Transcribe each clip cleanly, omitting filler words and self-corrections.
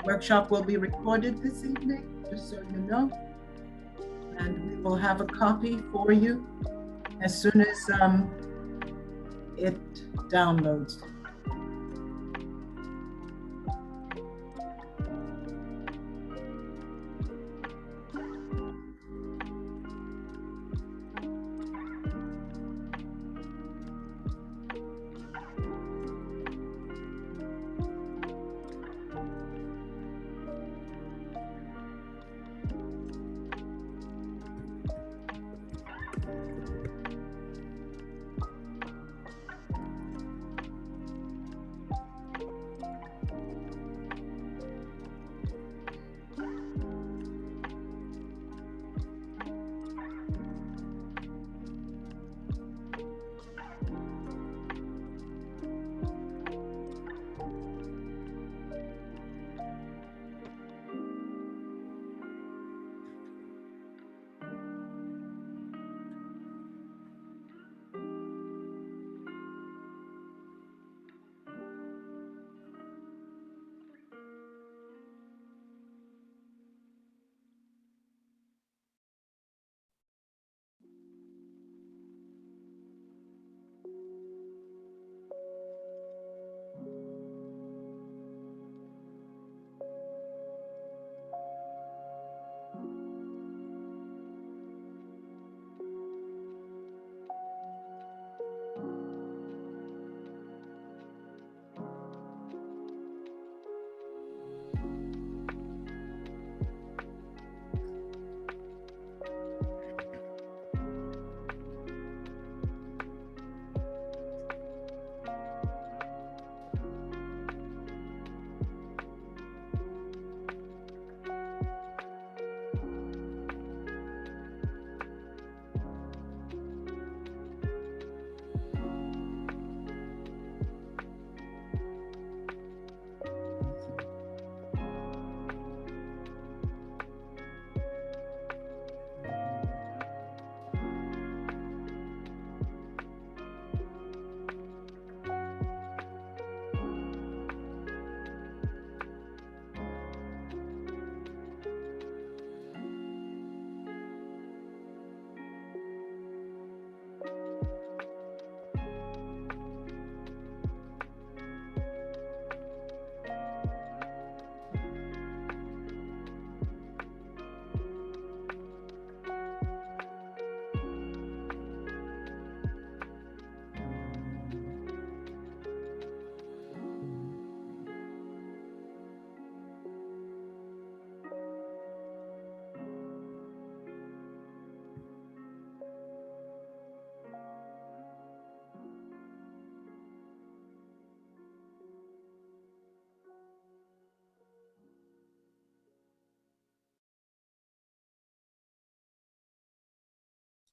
Workshop will be recorded this evening, just so you know. And we will have a copy for you as soon as it downloads.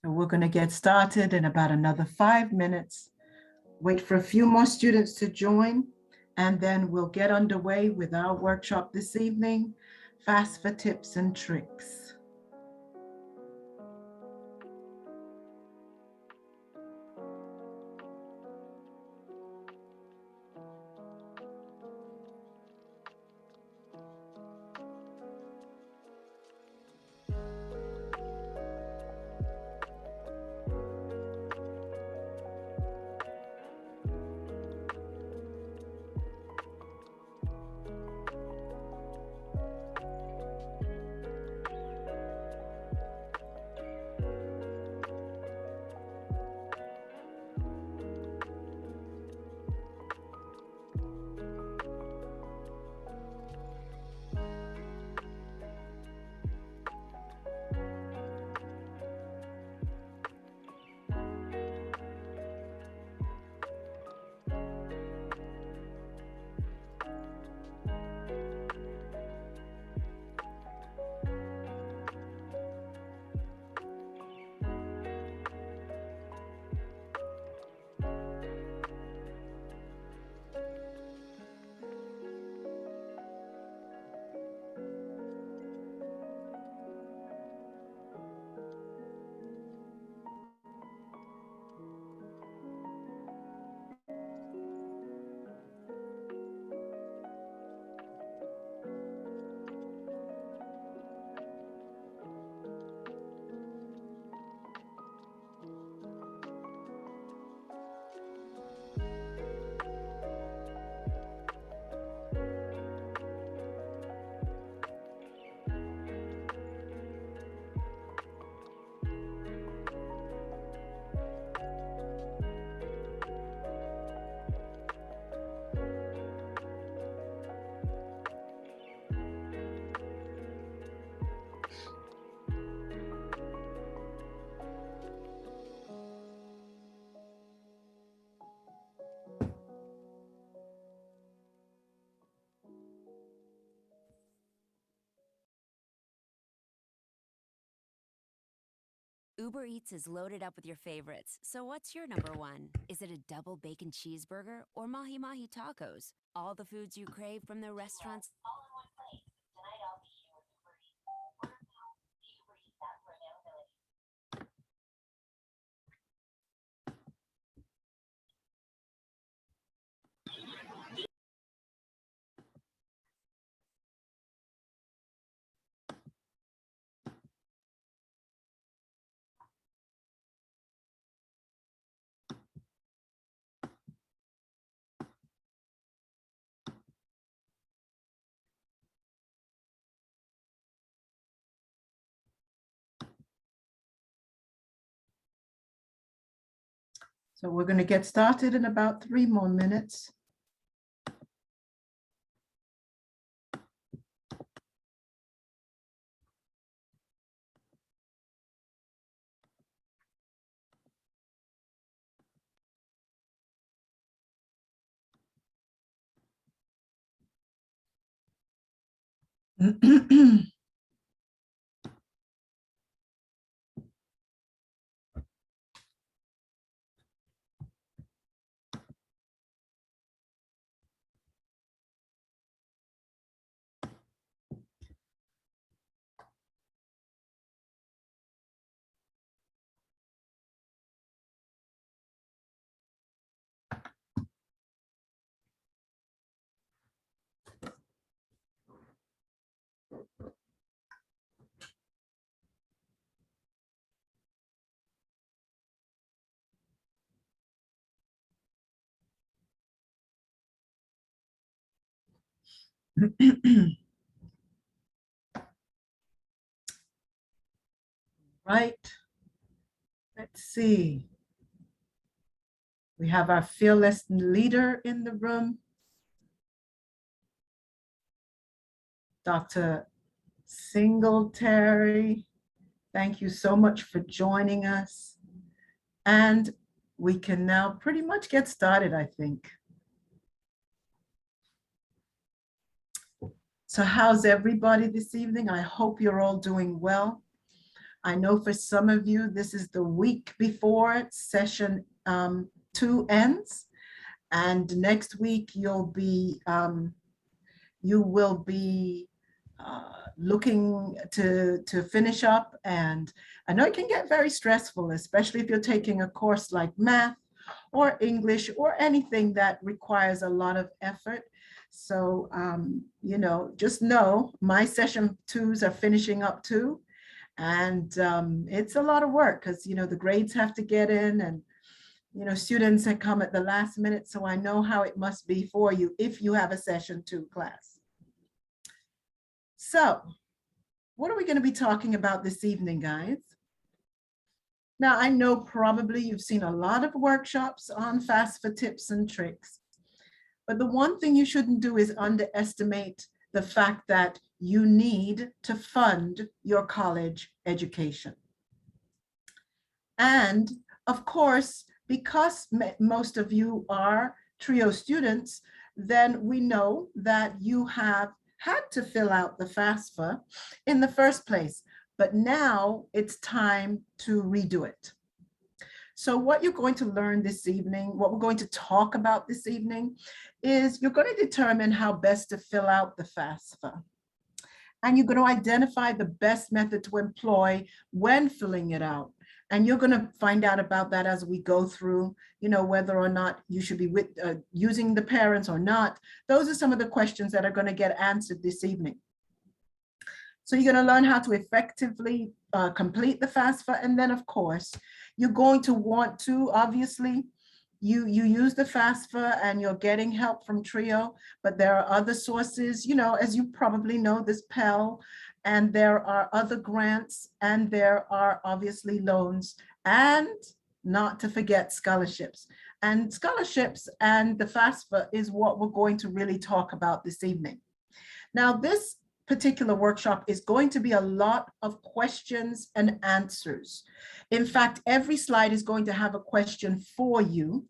So we're going to get started in about another 5 minutes. Wait for a few more students to join, and then we'll get underway with our workshop this evening, Fasfa Tips and Tricks. Uber Eats is loaded up with your favorites, so what's your number one? Is it a double bacon cheeseburger or mahi mahi tacos? All the foods you crave from the restaurants. All in one place. Tonight I'll be here with Uber Eats. Order now. The Uber Eats app for availability. So we're going to get started in about 3 more minutes. Right. Let's see. We have our fearless leader in the room, Dr. Singletary. Thank you so much for joining us. And we can now pretty much get started, I think. So how's everybody this evening? I hope you're all doing well. I know for some of you, this is the week before session 2 ends. And next week, you will be looking to finish up. And I know it can get very stressful, especially if you're taking a course like math or English or anything that requires a lot of effort. So, just know my session 2s are finishing up too. And it's a lot of work because, the grades have to get in and, students that come at the last minute. So I know how it must be for you if you have a session 2 class. So what are we going to be talking about this evening, guys? Now, I know probably you've seen a lot of workshops on Fasfa tips and tricks, but the one thing you shouldn't do is underestimate the fact that you need to fund your college education. And of course, because most of you are TRIO students, then we know that you have had to fill out the FAFSA in the first place, but now it's time to redo it. So what you're going to learn this evening, what we're going to talk about this evening, is you're going to determine how best to fill out the FAFSA. And you're going to identify the best method to employ when filling it out. And you're going to find out about that as we go through, whether or not you should be using the parents or not. Those are some of the questions that are going to get answered this evening. So you're going to learn how to effectively complete the FAFSA. And then, of course, you're going to want to, obviously, you use the FAFSA and you're getting help from TRIO, but there are other sources, as you probably know, this Pell, and there are other grants, and there are obviously loans, and not to forget scholarships. And scholarships and the FAFSA is what we're going to really talk about this evening. Now, this particular workshop is going to be a lot of questions and answers. In fact, every slide is going to have a question for you.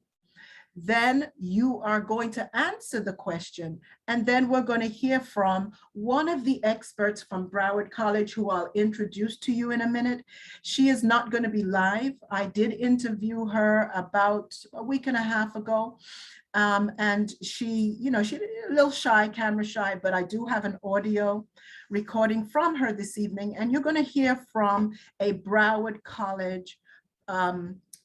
Then you are going to answer the question, and then we're going to hear from one of the experts from Broward College who I'll introduce to you in a minute. She is not going to be live. I did interview her about a week and a half ago. And she, she's a little shy, camera shy, but I do have an audio recording from her this evening. And you're going to hear from a Broward College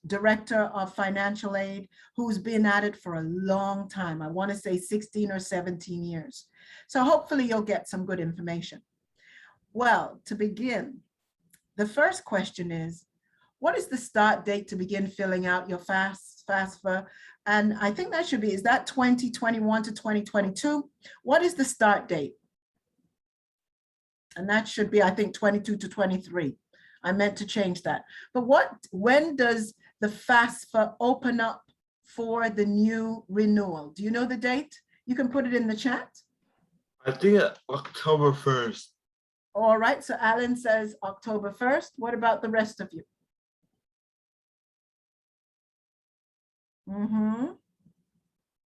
director of financial aid who's been at it for a long time. I want to say 16 or 17 years. So hopefully you'll get some good information. Well, to begin, the first question is, what is the start date to begin filling out your FAFSA? And I think that should be, is that 2021 to 2022? What is the start date? And that should be, I think, 22 to 23. I meant to change that. But when does the FAFSA open up for the new renewal? Do you know the date? You can put it in the chat. I think October 1st. All right, so Alan says October 1st. What about the rest of you?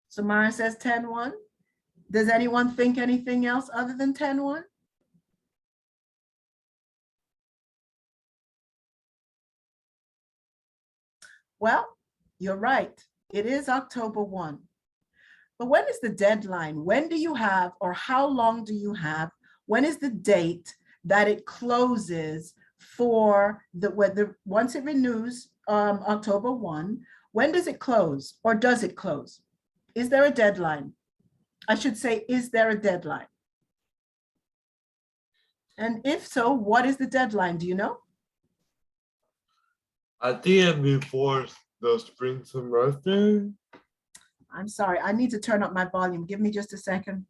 Samara says 10-1. Does anyone think anything else other than 10-1? Well, you're right. It is October 1. But when is the deadline? When do you have, or how long do you have? When is the date that it closes for once it renews October 1? When does it close, or does it close? Is there a deadline? I should say, is there a deadline? And if so, what is the deadline? Do you know? I think it's before the spring semester. I'm sorry, I need to turn up my volume. Give me just a second.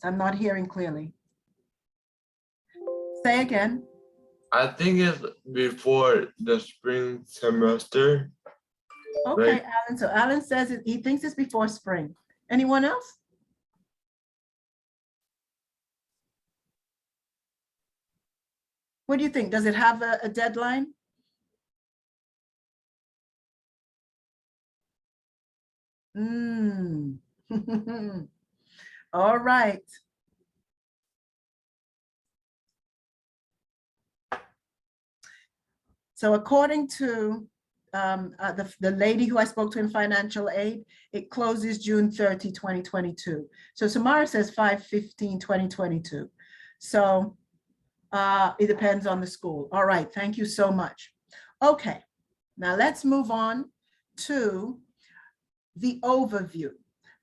I'm not hearing clearly. Say again. I think it's before the spring semester. Okay, Right. Alan. So Alan says he thinks it's before spring. Anyone else? What do you think? Does it have a deadline? All right. So according to the lady who I spoke to in financial aid, it closes June 30, 2022. So Samara says 5/15/2022. So it depends on the school. All right, thank you so much. Okay, now let's move on to the overview.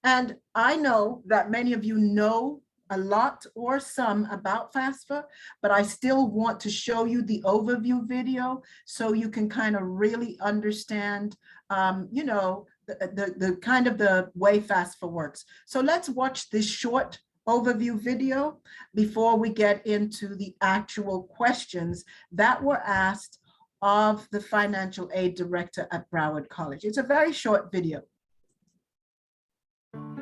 And I know that many of you know a lot or some about FAFSA, but I still want to show you the overview video so you can kind of really understand, the kind of the way FAFSA works. So let's watch this short overview video before we get into the actual questions that were asked of the financial aid director at Broward College. It's a very short video.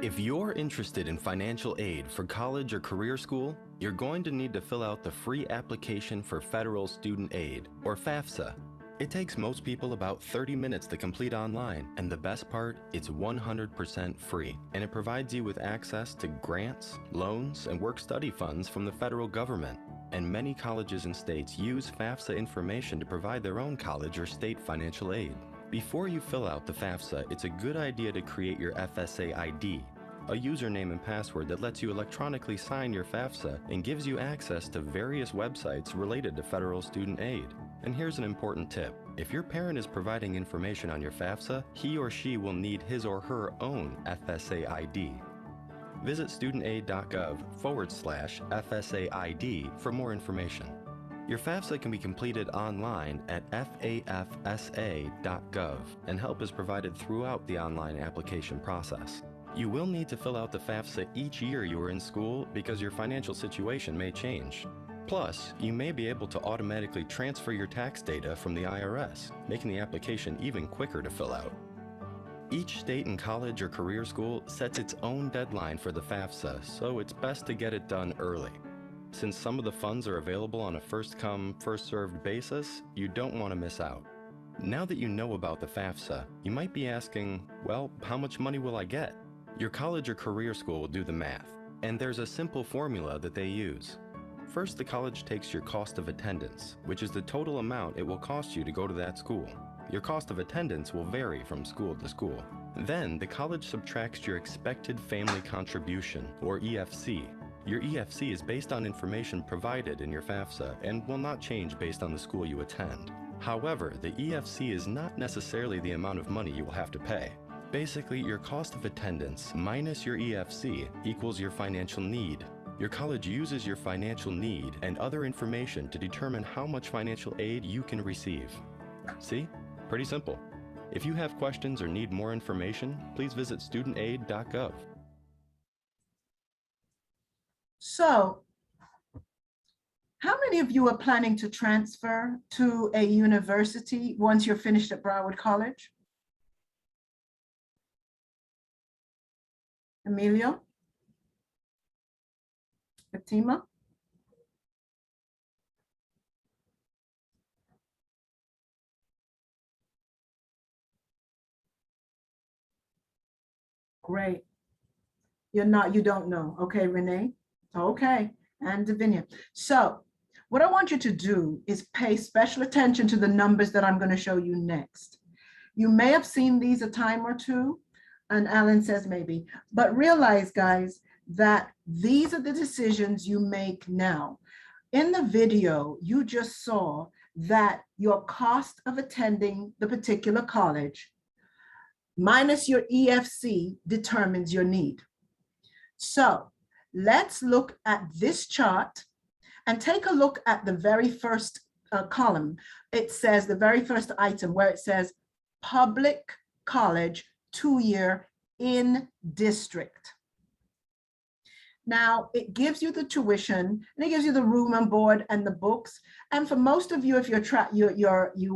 If you're interested in financial aid for college or career school, you're going to need to fill out the free application for federal student aid, or FAFSA. It takes most people about 30 minutes to complete online, and the best part, it's 100% free, and it provides you with access to grants, loans, and work-study funds from the federal government. And many colleges and states use FAFSA information to provide their own college or state financial aid. Before you fill out the FAFSA, it's a good idea to create your Fsa Id, a username and password that lets you electronically sign your FAFSA and gives you access to various websites related to federal student aid. And here's an important tip. If your parent is providing information on your FAFSA, he or she will need his or her own Fsa Id. Visit studentaid.gov/FSA Id for more information. Your FAFSA can be completed online at fafsa.gov, and help is provided throughout the online application process. You will need to fill out the FAFSA each year you are in school because your financial situation may change. Plus, you may be able to automatically transfer your tax data from the IRS, making the application even quicker to fill out. Each state and college or career school sets its own deadline for the FAFSA, so it's best to get it done early. Since some of the funds are available on a first-come, first-served basis, you don't want to miss out. Now that you know about the FAFSA, you might be asking, well, how much money will I get? Your college or career school will do the math, and there's a simple formula that they use. First, the college takes your cost of attendance, which is the total amount it will cost you to go to that school. Your cost of attendance will vary from school to school. Then, the college subtracts your expected family contribution, or EFC. Your EFC is based on information provided in your FAFSA and will not change based on the school you attend. However, the EFC is not necessarily the amount of money you will have to pay. Basically, your cost of attendance minus your EFC equals your financial need. Your college uses your financial need and other information to determine how much financial aid you can receive. See? Pretty simple. If you have questions or need more information, please visit studentaid.gov. So, how many of you are planning to transfer to a university once you're finished at Broward College? Emilio? Fatima? Great. You don't know. Okay, Renee? Okay, and Davinia. So what I want you to do is pay special attention to the numbers that I'm going to show you next. You may have seen these a time or two, and Alan says maybe, but realize, guys, that these are the decisions you make now. In the video, you just saw that your cost of attending the particular college minus your EFC determines your need. So let's look at this chart and take a look at the very first column. It says the very first item where it says public college 2-year in district. Now, it gives you the tuition, and it gives you the room and board and the books. And for most of you, if you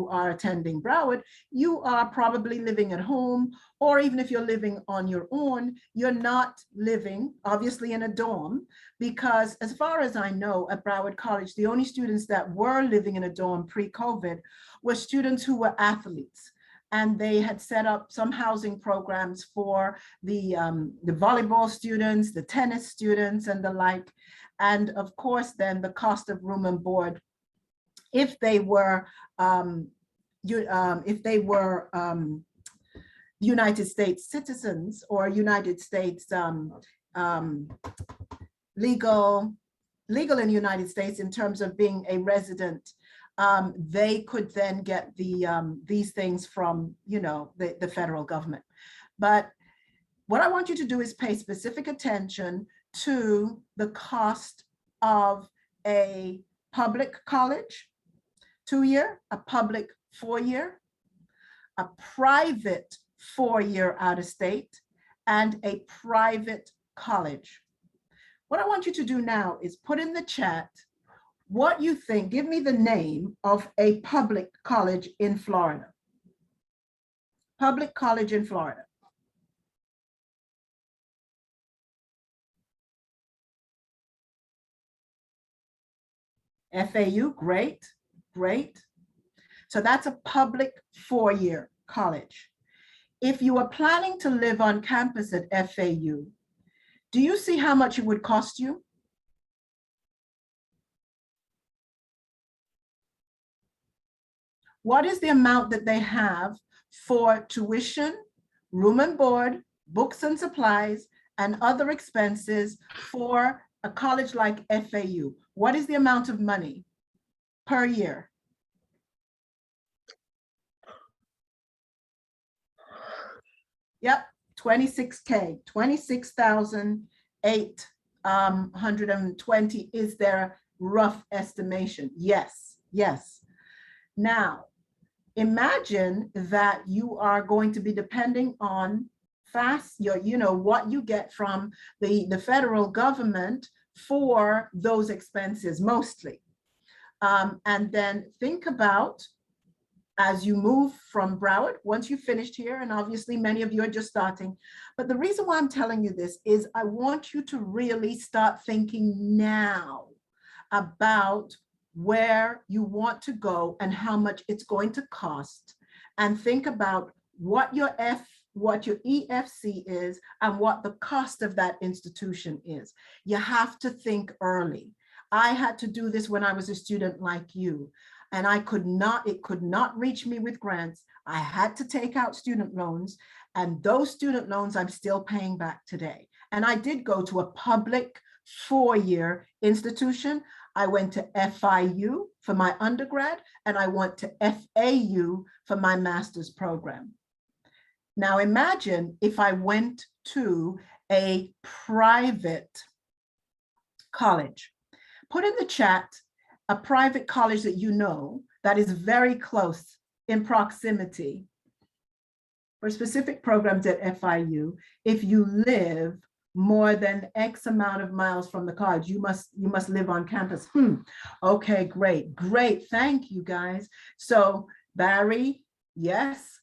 are attending Broward, you are probably living at home, or even if you're living on your own, you're not living, obviously, in a dorm, because as far as I know, at Broward College, the only students that were living in a dorm pre-COVID were students who were athletes. And they had set up some housing programs for the volleyball students, the tennis students, and the like. And of course, then the cost of room and board, if they were United States citizens or United States legal in the United States in terms of being a resident. They could then get these things from, the federal government. But what I want you to do is pay specific attention to the cost of a public college 2-year, a public 4-year, a private 4-year out of state, and a private college. What I want you to do now is put in the chat what you think. Give me the name of a public college in Florida. Public college in Florida. FAU, great, great. So that's a public 4-year college. If you are planning to live on campus at FAU, do you see how much it would cost you? What is the amount that they have for tuition, room and board, books and supplies, and other expenses for a college like FAU? What is the amount of money per year? Yep, 26K, 26,820 is their rough estimation. Yes, yes. Now, imagine that you are going to be depending on what you get from the federal government for those expenses mostly. And then think about, as you move from Broward, once you've finished here, and obviously many of you are just starting, but the reason why I'm telling you this is I want you to really start thinking now about where you want to go and how much it's going to cost. and think about what your EFC is and what the cost of that institution is. You have to think early. I had to do this when I was a student like you, and it could not reach me with grants. I had to take out student loans, and those student loans I'm still paying back today. And I did go to a public 4-year institution. I went to FIU for my undergrad, and I went to FAU for my master's program. Now imagine if I went to a private college. Put in the chat a private college that you know that is very close in proximity for specific programs at FIU. If you live more than X amount of miles from the college, you must live on campus. Okay, great. Thank you, guys. So Barry, yes.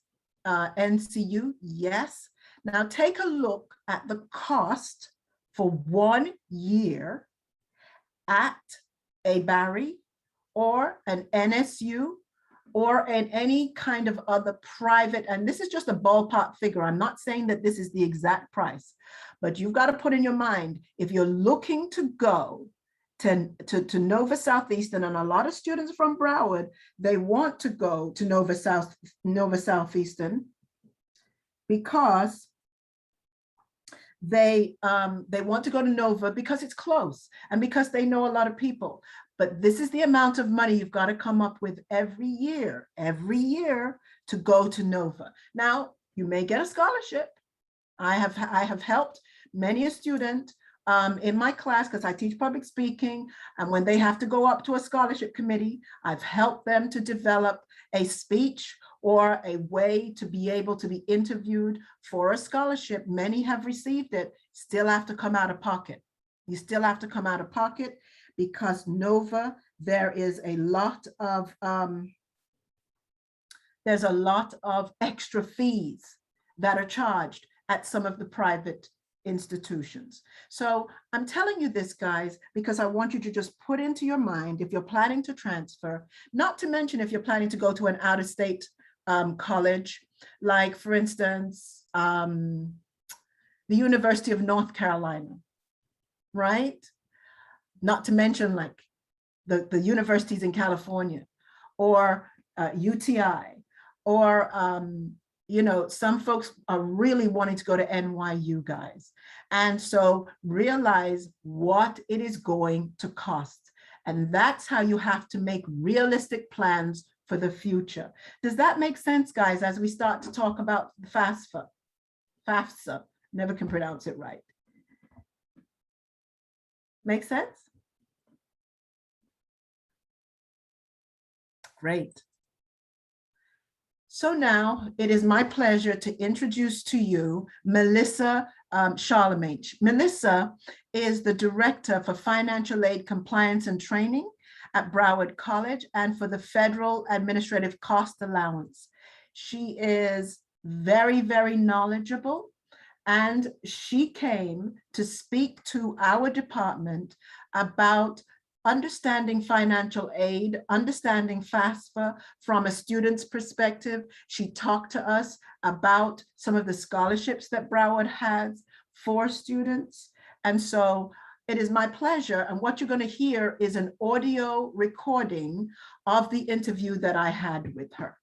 NCU, yes. Now take a look at the cost for 1 year at a Barry or an NSU or in any kind of other private, and this is just a ballpark figure. I'm not saying that this is the exact price, but you've got to put in your mind, if you're looking to go to Nova Southeastern, and a lot of students from Broward, they want to go to Nova Southeastern because they want to go to Nova because it's close and because they know a lot of people. But this is the amount of money you've got to come up with every year to go to Nova. Now, you may get a scholarship. I have helped many a student in my class, because I teach public speaking, and when they have to go up to a scholarship committee, I've helped them to develop a speech or a way to be able to be interviewed for a scholarship. Many have received it, still have to come out of pocket. You still have to come out of pocket because Nova, there's a lot of extra fees that are charged at some of the private institutions. So I'm telling you this, guys, because I want you to just put into your mind, if you're planning to transfer, not to mention if you're planning to go to an out-of-state college, like for instance, the University of North Carolina, right? Not to mention like the universities in California or UTI, or some folks are really wanting to go to NYU, guys. And so realize what it is going to cost. And that's how you have to make realistic plans for the future. Does that make sense, guys, as we start to talk about FAFSA? FAFSA, never can pronounce it right. Make sense? Great. So now it is my pleasure to introduce to you Melissa Charlemagne. Melissa is the Director for Financial Aid Compliance and Training at Broward College and for the Federal Administrative Cost Allowance. She is very, very knowledgeable, and she came to speak to our department about understanding financial aid, understanding FAFSA from a student's perspective. She talked to us about some of the scholarships that Broward has for students. And so it is my pleasure, and what you're going to hear is an audio recording of the interview that I had with her.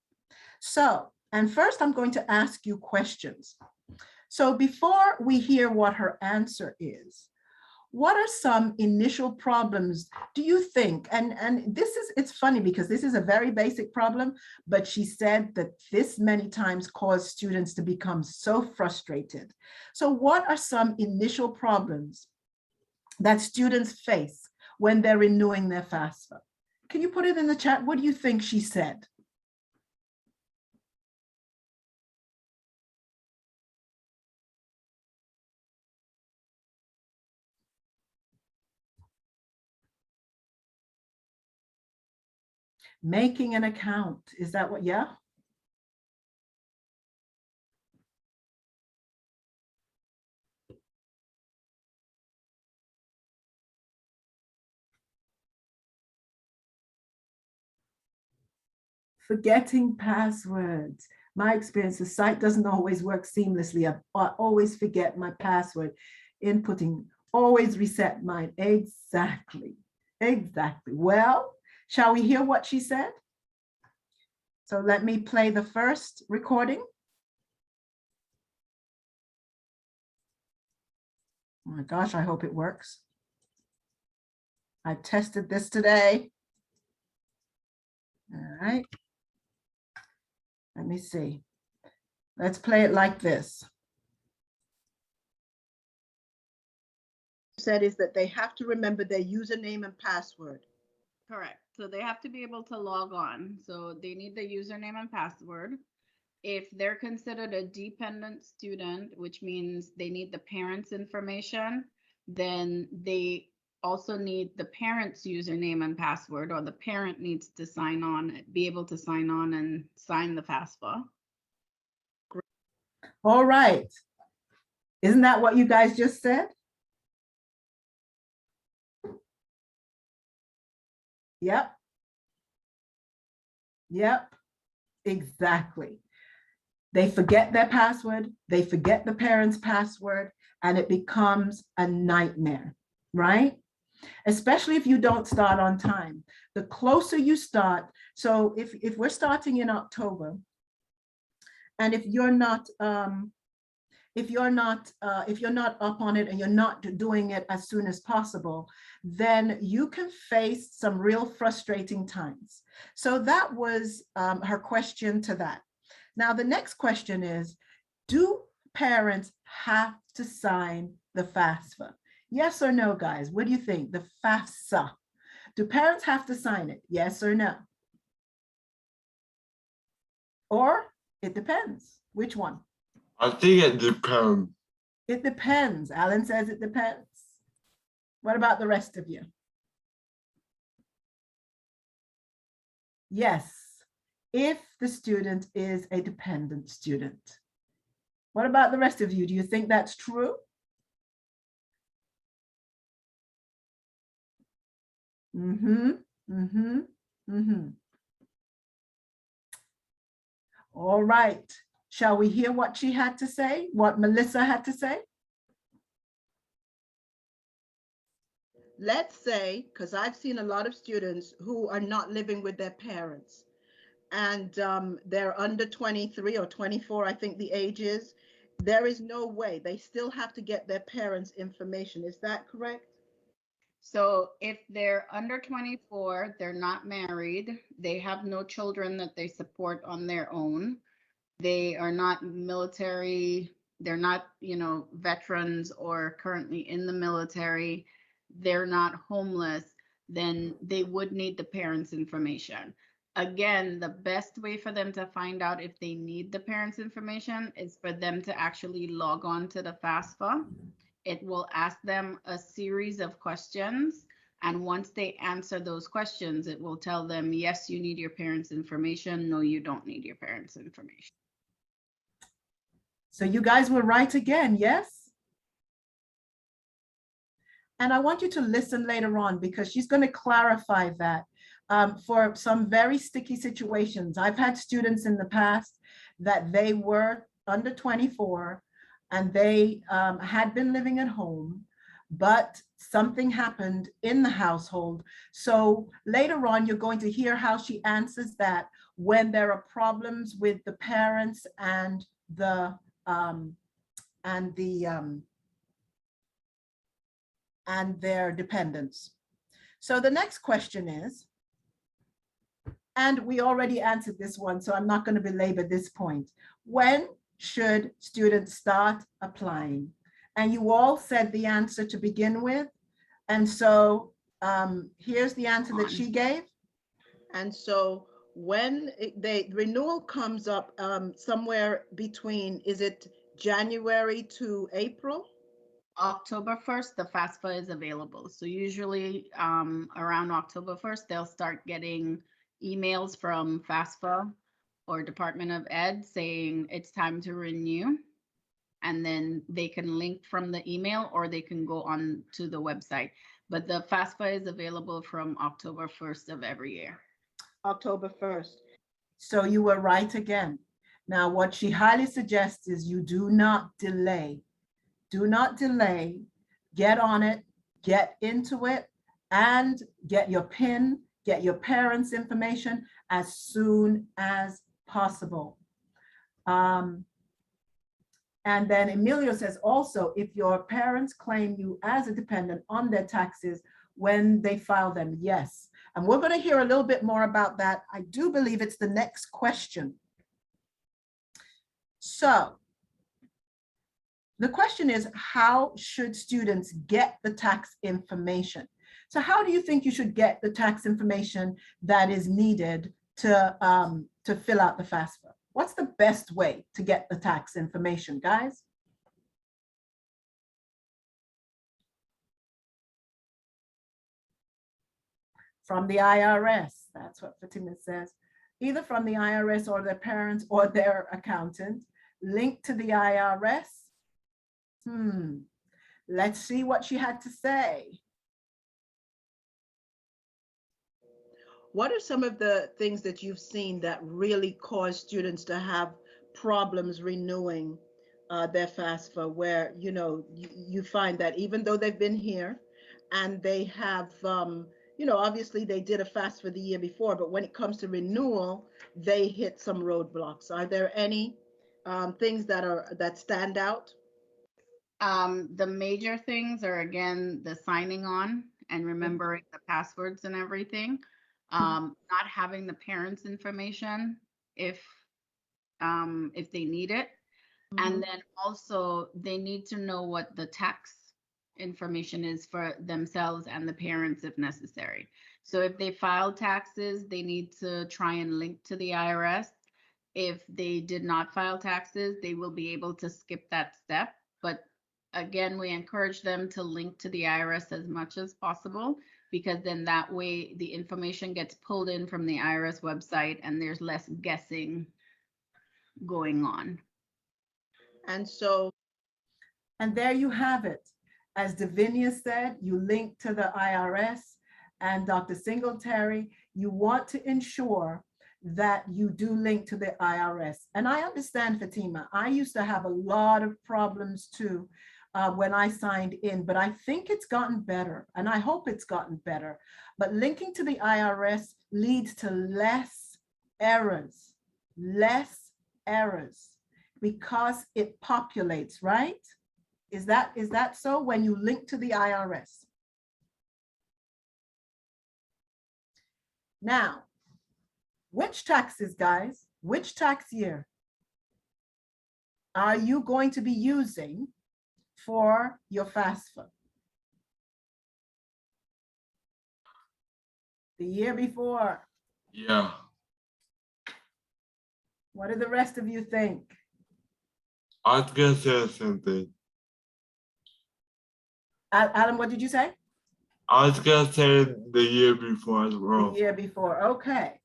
So, and first I'm going to ask you questions. So before we hear what her answer is, what are some initial problems do you think? And it's funny because this is a very basic problem, but she said that this many times caused students to become so frustrated. So what are some initial problems that students face when they're renewing their FAFSA? Can you put it in the chat? What do you think she said? Making an account, is that what, yeah? Forgetting passwords. My experience, the site doesn't always work seamlessly. I always forget my password, inputting, always reset mine. Exactly, exactly. Well, shall we hear what she said? So let me play the first recording. Oh my gosh, I hope it works. I tested this today. All right. Let me see. Let's play it like this. Said is that they have to remember their username and password. Correct. So they have to be able to log on. So they need the username and password. If they're considered a dependent student, which means they need the parents' information, then they also need the parent's username and password, or the parent needs to sign on, be able to sign on and sign the FAFSA. All right. Isn't that what you guys just said? Yep. Yep. Exactly. They forget their password, they forget the parent's password, and it becomes a nightmare, right? Especially if you don't start on time. The closer you start, so if we're starting in October, and if you're not up on it and you're not doing it as soon as possible, then you can face some real frustrating times. So that was her question to that. Now, the next question is, do parents have to sign the FAFSA? Yes or no, guys? What do you think? The FAFSA. Do parents have to sign it? Yes or no? Or it depends. Which one? I think it depends. It depends. Alan says it depends. What about the rest of you? Yes, if the student is a dependent student. What about the rest of you? Do you think that's true? All right. Shall we hear what she had to say? What Melissa had to say? Let's say, because I've seen a lot of students who are not living with their parents, and they're under 23 or 24, I think the age is. There is no way. They still have to get their parents' information. Is that correct? So if they're under 24, they're not married, they have no children that they support on their own, they are not military, they're not, veterans or currently in the military, they're not homeless, then they would need the parents' information. Again, the best way for them to find out if they need the parents' information is for them to actually log on to the FAFSA. It will ask them a series of questions. And once they answer those questions, it will tell them, yes, you need your parents' information. No, you don't need your parents' information. So you guys were right again, yes? And I want you to listen later on because she's going to clarify that for some very sticky situations. I've had students in the past that they were under 24 and they had been living at home, but something happened in the household. So later on, you're going to hear how she answers that when there are problems with the parents and their dependents. So the next question is, and we already answered this one, so I'm not going to belabor this point. When should students start applying? And you all said the answer to begin with. And so here's the answer that she gave. And so when the renewal comes up somewhere between, is it January to April? October 1st, the FAFSA is available. So usually around October 1st, they'll start getting emails from FAFSA or Department of Ed saying it's time to renew. And then they can link from the email or they can go on to the website. But the FAFSA is available from October 1st of every year. October 1st. So you were right again. Now, what she highly suggests is you do not delay. Do not delay. Get on it, get into it, and get your PIN, get your parents' information as soon as possible. And then Emilio says also, if your parents claim you as a dependent on their taxes when they file them, yes. And we're going to hear a little bit more about that. I do believe it's the next question. So the question is, how should students get the tax information? So how do you think you should get the tax information that is needed to fill out the FAFSA? What's the best way to get the tax information, guys? From the IRS, that's what Fatima says. Either from the IRS or their parents or their accountant, link to the IRS. Let's see what she had to say. What are some of the things that you've seen that really cause students to have problems renewing their FAFSA, where, you know, you find that even though they've been here and they have, you know, obviously they did a FAFSA the year before, but when it comes to renewal, they hit some roadblocks. Are there any things that stand out? The major things are, again, the signing on and remembering the passwords and everything. Not having the parents' information if they need it. And then also they need to know what the tax information is for themselves and the parents if necessary. So if they file taxes, they need to try and link to the IRS. If they did not file taxes, they will be able to skip that step. But again, we encourage them to link to the IRS as much as possible, because then that way the information gets pulled in from the IRS website and there's less guessing going on. And so, and there you have it. As Davinia said, you link to the IRS, and Dr. Singletary, you want to ensure that you do link to the IRS. And I understand, Fatima, I used to have a lot of problems too when I signed in, but I think it's gotten better, and I hope it's gotten better. But linking to the IRS leads to less errors, because it populates, right? Is that so when you link to the IRS? Now, which taxes, guys, which tax year are you going to be using for your FAFSA? The year before. Yeah. What do the rest of you think? I was gonna say something. Adam, what did you say? I was gonna say the year before as well. The year before, okay.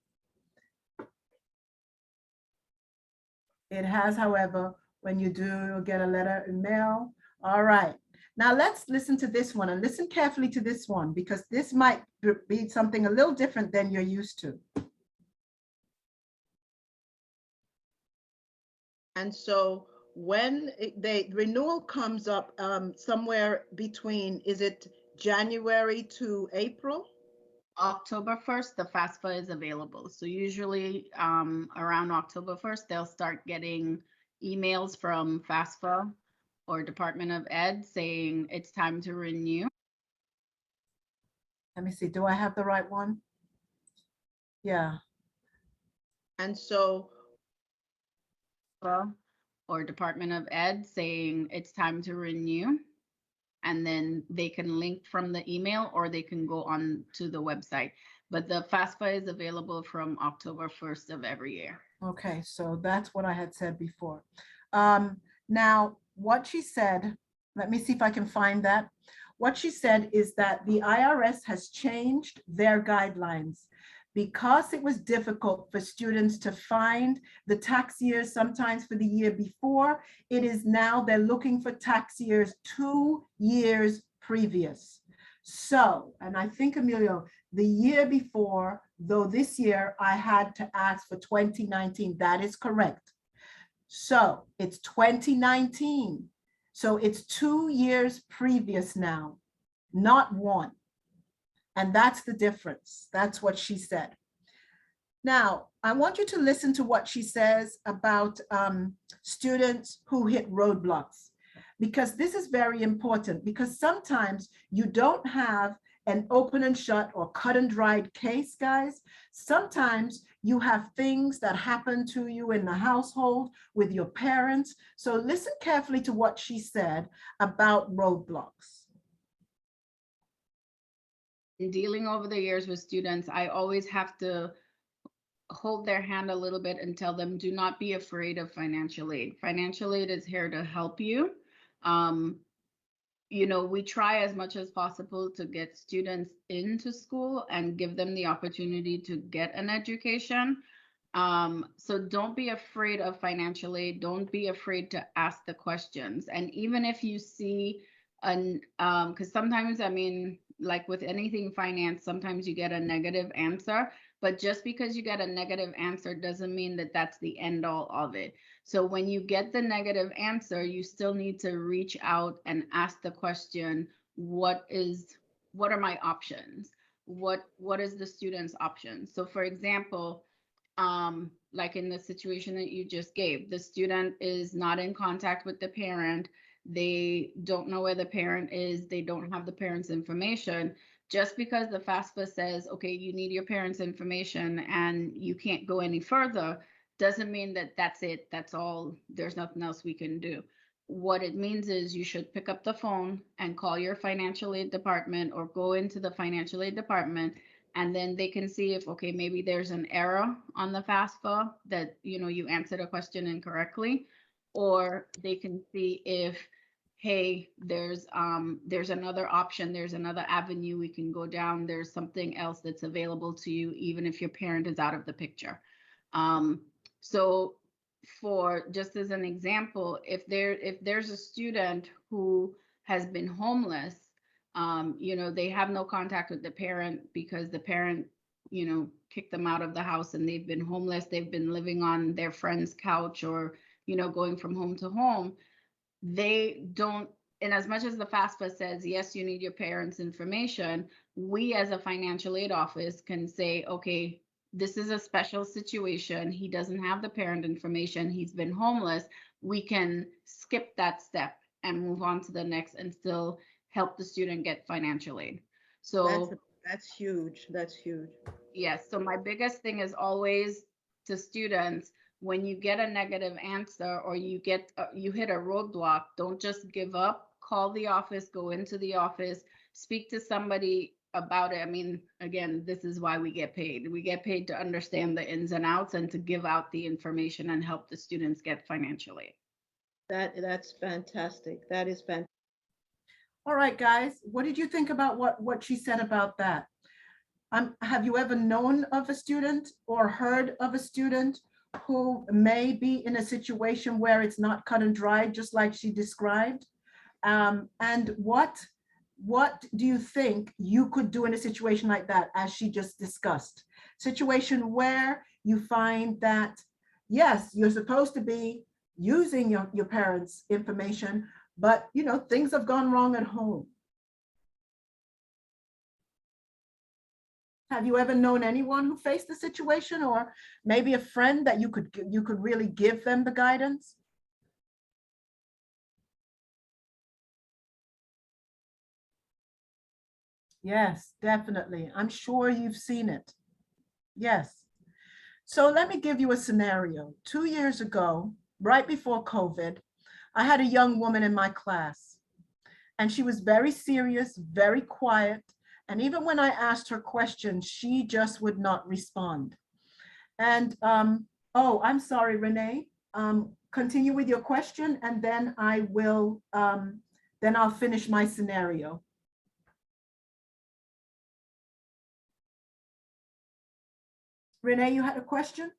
It has, however, when you do get a letter in mail. All right. Now let's listen to this one, and listen carefully to this one, because this might be something a little different than you're used to. And so when the renewal comes up somewhere between, is it January to April? October 1st, the FAFSA is available. So usually around October 1st, they'll start getting emails from FAFSA or Department of Ed saying it's time to renew. Let me see, do I have the right one? Yeah. And so, or Department of Ed saying it's time to renew. And then they can link from the email or they can go on to the website. But the FAFSA is available from October 1st of every year. okay, so that's what I had said before. Now, what she said, let me see if I can find that. What she said is that the IRS has changed their guidelines because it was difficult for students to find the tax years sometimes for the year before. It is now they're looking for tax years 2 years previous. So, and I think, Emilio, the year before, though this year I had to ask for 2019, that is correct. So it's 2019. So it's 2 years previous now, not one. And that's the difference. That's what she said. Now, I want you to listen to what she says about students who hit roadblocks, because this is very important, because sometimes you don't have an open and shut or cut and dried case, guys. Sometimes you have things that happen to you in the household with your parents. So listen carefully to what she said about roadblocks. In dealing over the years with students, I always have to hold their hand a little bit and tell them, do not be afraid of financial aid. Financial aid is here to help you. You know, we try as much as possible to get students into school and give them the opportunity to get an education. So don't be afraid of financial aid. Don't be afraid to ask the questions. And even if you see because sometimes, I mean, like with anything finance, sometimes you get a negative answer, but just because you get a negative answer doesn't mean that that's the end all of it. So when you get the negative answer, you still need to reach out and ask the question, what are my options? What is the student's options? So for example, like in the situation that you just gave, the student is not in contact with the parent. They don't know where the parent is. They don't have the parent's information. Just because the FAFSA says, okay, you need your parents' information and you can't go any further, doesn't mean that that's it. That's all. There's nothing else we can do. What it means is you should pick up the phone and call your financial aid department or go into the financial aid department, and then they can see if, okay, maybe there's an error on the FAFSA that, you know, you answered a question incorrectly, or they can see if, hey, there's another option, there's another avenue we can go down, there's something else that's available to you, even if your parent is out of the picture. So for just as an example, if there's a student who has been homeless, you know, they have no contact with the parent because the parent, you know, kicked them out of the house and they've been homeless, they've been living on their friend's couch or, you know, going from home to home. They don't, and as much as the FAFSA says, yes, you need your parents' information, we as a financial aid office can say, okay, this is a special situation. He doesn't have the parent information. He's been homeless. We can skip that step and move on to the next and still help the student get financial aid. So that's huge. That's huge. yes. So my biggest thing is always to students, when you get a negative answer or you hit a roadblock, don't just give up. Call the office, go into the office, speak to somebody about it. I mean, again, this is why we get paid. We get paid to understand the ins and outs and to give out the information and help the students get financial aid. That's fantastic. That is fantastic. All right, guys, what did you think about what she said about that? Have you ever known of a student or heard of a student who may be in a situation where it's not cut and dried, just like she described? And what do you think you could do in a situation like that, as she just discussed? Situation where you find that, yes, you're supposed to be using your parents' information, but you know, things have gone wrong at home. Have you ever known anyone who faced the situation, or maybe a friend that you could really give them the guidance? Yes, definitely. I'm sure you've seen it. Yes. So let me give you a scenario. 2 years ago, right before COVID, I had a young woman in my class, and she was very serious, very quiet. And even when I asked her questions, she just would not respond. And, oh, I'm sorry, Renee. Continue with your question, and then I'll finish my scenario. Renee, you had a question?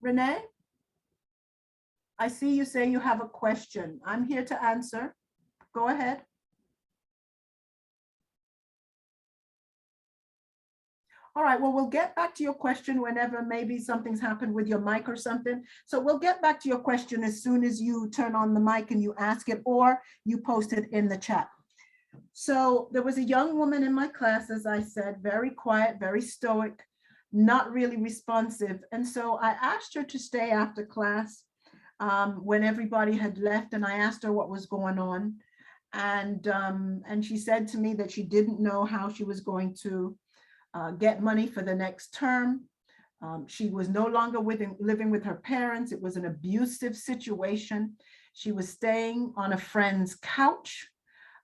Renee, I see you say you have a question. I'm here to answer. Go ahead. All right, well, we'll get back to your question whenever maybe something's happened with your mic or something. So we'll get back to your question as soon as you turn on the mic and you ask it, or you post it in the chat. So there was a young woman in my class, as I said, very quiet, very stoic, not really responsive. And so I asked her to stay after class when everybody had left, and I asked her what was going on. And she said to me that she didn't know how she was going to get money for the next term. She was no longer living with her parents. It was an abusive situation. She was staying on a friend's couch.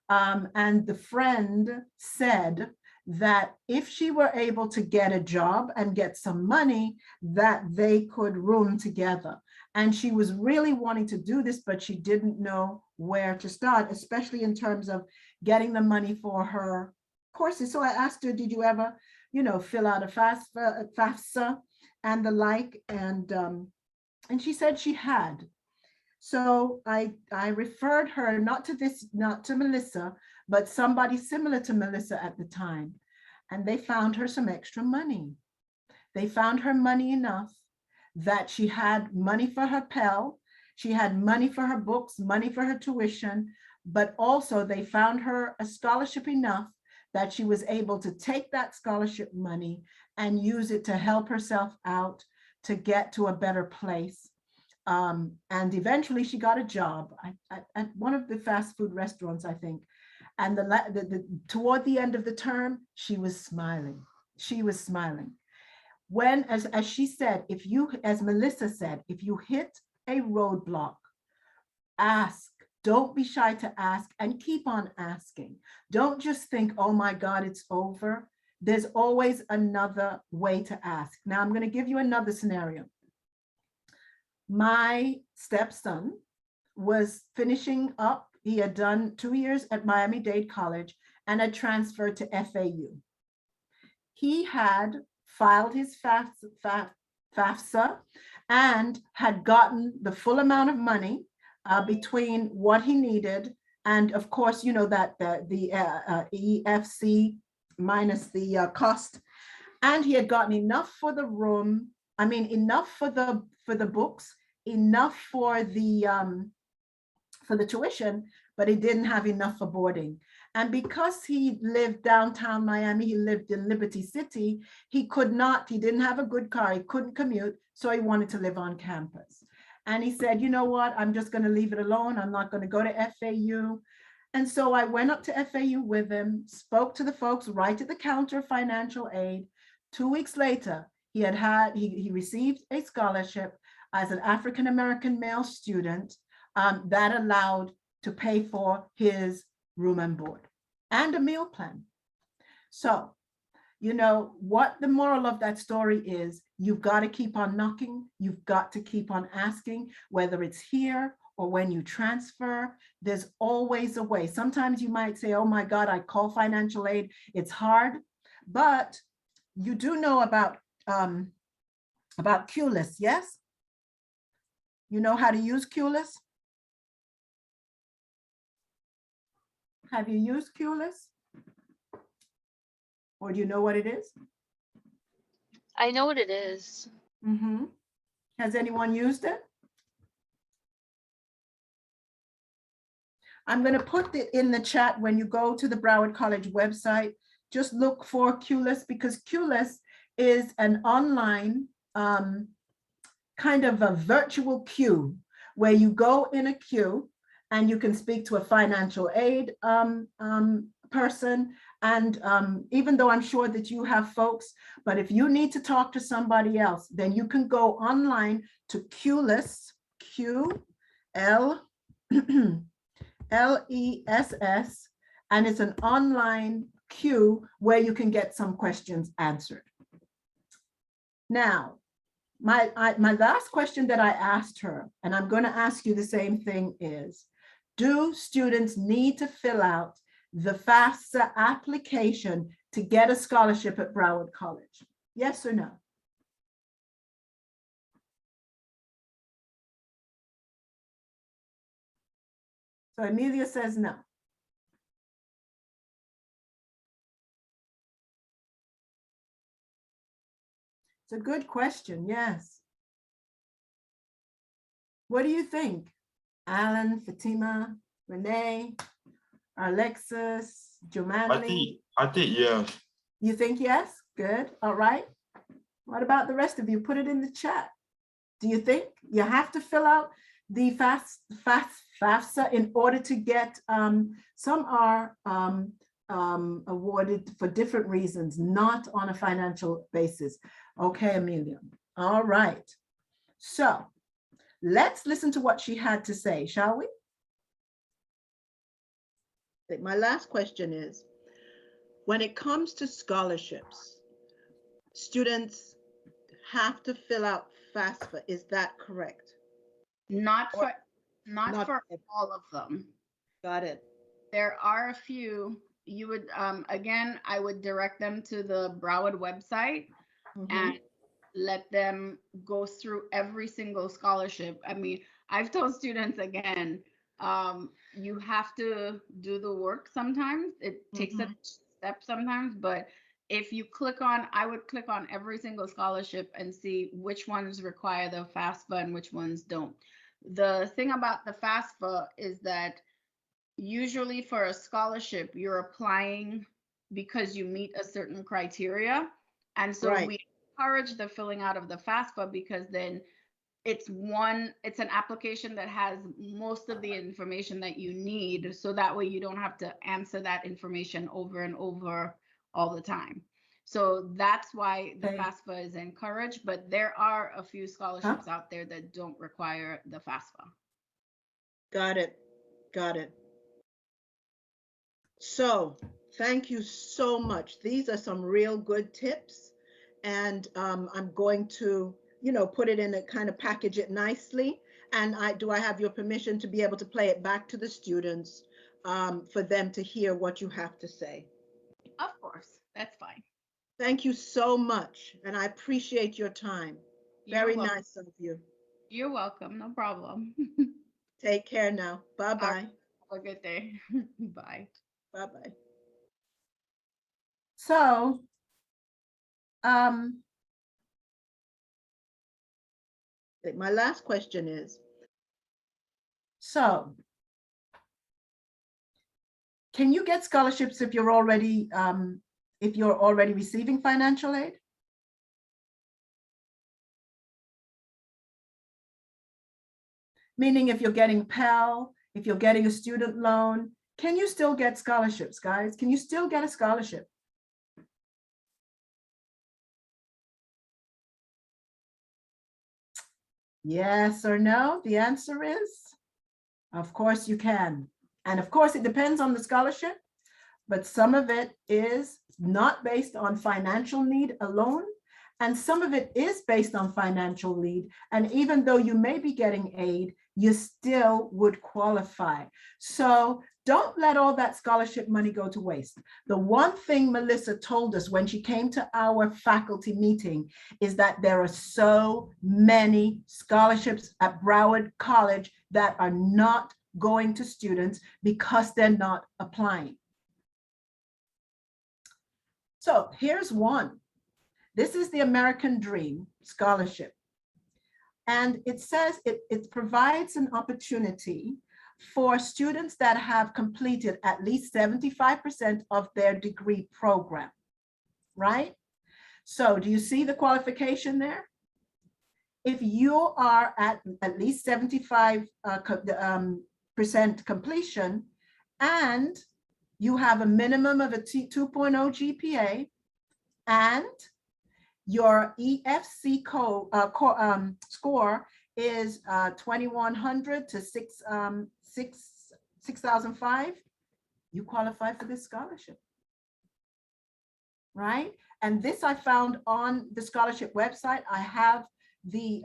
And the friend said that if she were able to get a job and get some money, that they could room together. And she was really wanting to do this, but she didn't know where to start, especially in terms of getting the money for her courses. So I asked her, did you ever, fill out a Fafsa and the like? And she said she had. So I referred her not to Melissa, but somebody similar to Melissa at the time. And they found her some extra money. They found her money enough that she had money for her Pell, she had money for her books, money for her tuition, but also they found her a scholarship enough that she was able to take that scholarship money and use it to help herself out to get to a better place. And eventually she got a job at one of the fast food restaurants, I think. And toward the end of the term, she was smiling. She was smiling. When, as she said, as Melissa said, if you hit a roadblock, ask. Don't be shy to ask, and keep on asking. Don't just think, oh my God, it's over. There's always another way to ask. Now I'm going to give you another scenario. My stepson was finishing up. He had done 2 years at Miami-Dade College and had transferred to FAU. He had filed his FAFSA and had gotten the full amount of money between what he needed. And of course, that the EFC minus the cost. And he had gotten enough for the room. Enough for the books, enough for the tuition, but he didn't have enough for boarding. And because he lived downtown Miami, he lived in Liberty City, he didn't have a good car, he couldn't commute, so he wanted to live on campus. And he said, you know what, I'm just going to leave it alone. I'm not going to go to FAU. And so I went up to FAU with him, spoke to the folks right at the counter of financial aid. 2 weeks later, he received a scholarship as an African-American male student that allowed to pay for his room and board and a meal plan. So, what the moral of that story is, you've got to keep on knocking. You've got to keep on asking, whether it's here or when you transfer, there's always a way. Sometimes you might say, oh my God, I call financial aid. It's hard, but you do know about QList, yes? You know how to use QList? Have you used QList? Or do you know what it is? I know what it is. Mm-hmm. Has anyone used it? I'm going to put it in the chat when you go to the Broward College website. Just look for QList, because QList is an online kind of a virtual queue where you go in a queue and you can speak to a financial aid person. And even though I'm sure that you have folks, but if you need to talk to somebody else, then you can go online to QList, QLESS, and it's an online queue where you can get some questions answered. Now, my last question that I asked her, and I'm going to ask you the same thing, is, do students need to fill out the FAFSA application to get a scholarship at Broward College? Yes or no? So Amelia says no. It's a good question, yes. What do you think? Alan, Fatima, Renee, Alexis, Jomanley? I think yes. You think yes? Good, all right. What about the rest of you? Put it in the chat. Do you think you have to fill out the FAFSA in order to get, some are awarded for different reasons, not on a financial basis. Okay, Amelia. All right. So let's listen to what she had to say, shall we? My last question is, when it comes to scholarships, students have to fill out FAFSA. Is that correct? Not Or- for, not for all of them. Got it. There are a few. You would, again, I would direct them to the Broward website Mhm. and let them go through every single scholarship. I mean, I've told students again, you have to do the work sometimes. It takes a step sometimes, but if you click on, I would click on every single scholarship and see which ones require the FAFSA and which ones don't. The thing about the FAFSA is that usually for a scholarship, you're applying because you meet a certain criteria. And so Right. we encourage the filling out of the FAFSA because then it's an application that has most of the information that you need. So that way you don't have to answer that information over and over all the time. So that's why the Okay. FAFSA is encouraged, but there are a few scholarships out there that don't require the FAFSA. Got it. Got it. So thank you so much. These are some real good tips. And I'm going to, put it in a kind of package it nicely. And do I have your permission to be able to play it back to the students for them to hear what you have to say? Of course, that's fine. Thank you so much. And I appreciate your time. Very nice of you. You're welcome. No problem. Take care now. Bye-bye. Have a good day. Bye. Bye-bye. So, my last question is, so can you get scholarships if you're already receiving financial aid? Meaning if you're getting Pell, if you're getting a student loan, can you still get scholarships, guys? Can you still get a scholarship? Yes or no? The answer is, of course you can. And of course it depends on the scholarship, but some of it is not based on financial need alone. And some of it is based on financial need. And even though you may be getting aid, you still would qualify. So don't let all that scholarship money go to waste. The one thing Melissa told us when she came to our faculty meeting is that there are so many scholarships at Broward College that are not going to students because they're not applying. So here's one. This is the American Dream Scholarship. And it says it provides an opportunity for students that have completed at least 75% of their degree program, right? So do you see the qualification there? If you are at least 75% completion and you have a minimum of a 2.0 GPA and your EFC score is 2100 to 6005, you qualify for this scholarship, right? And this I found on the scholarship website. I have the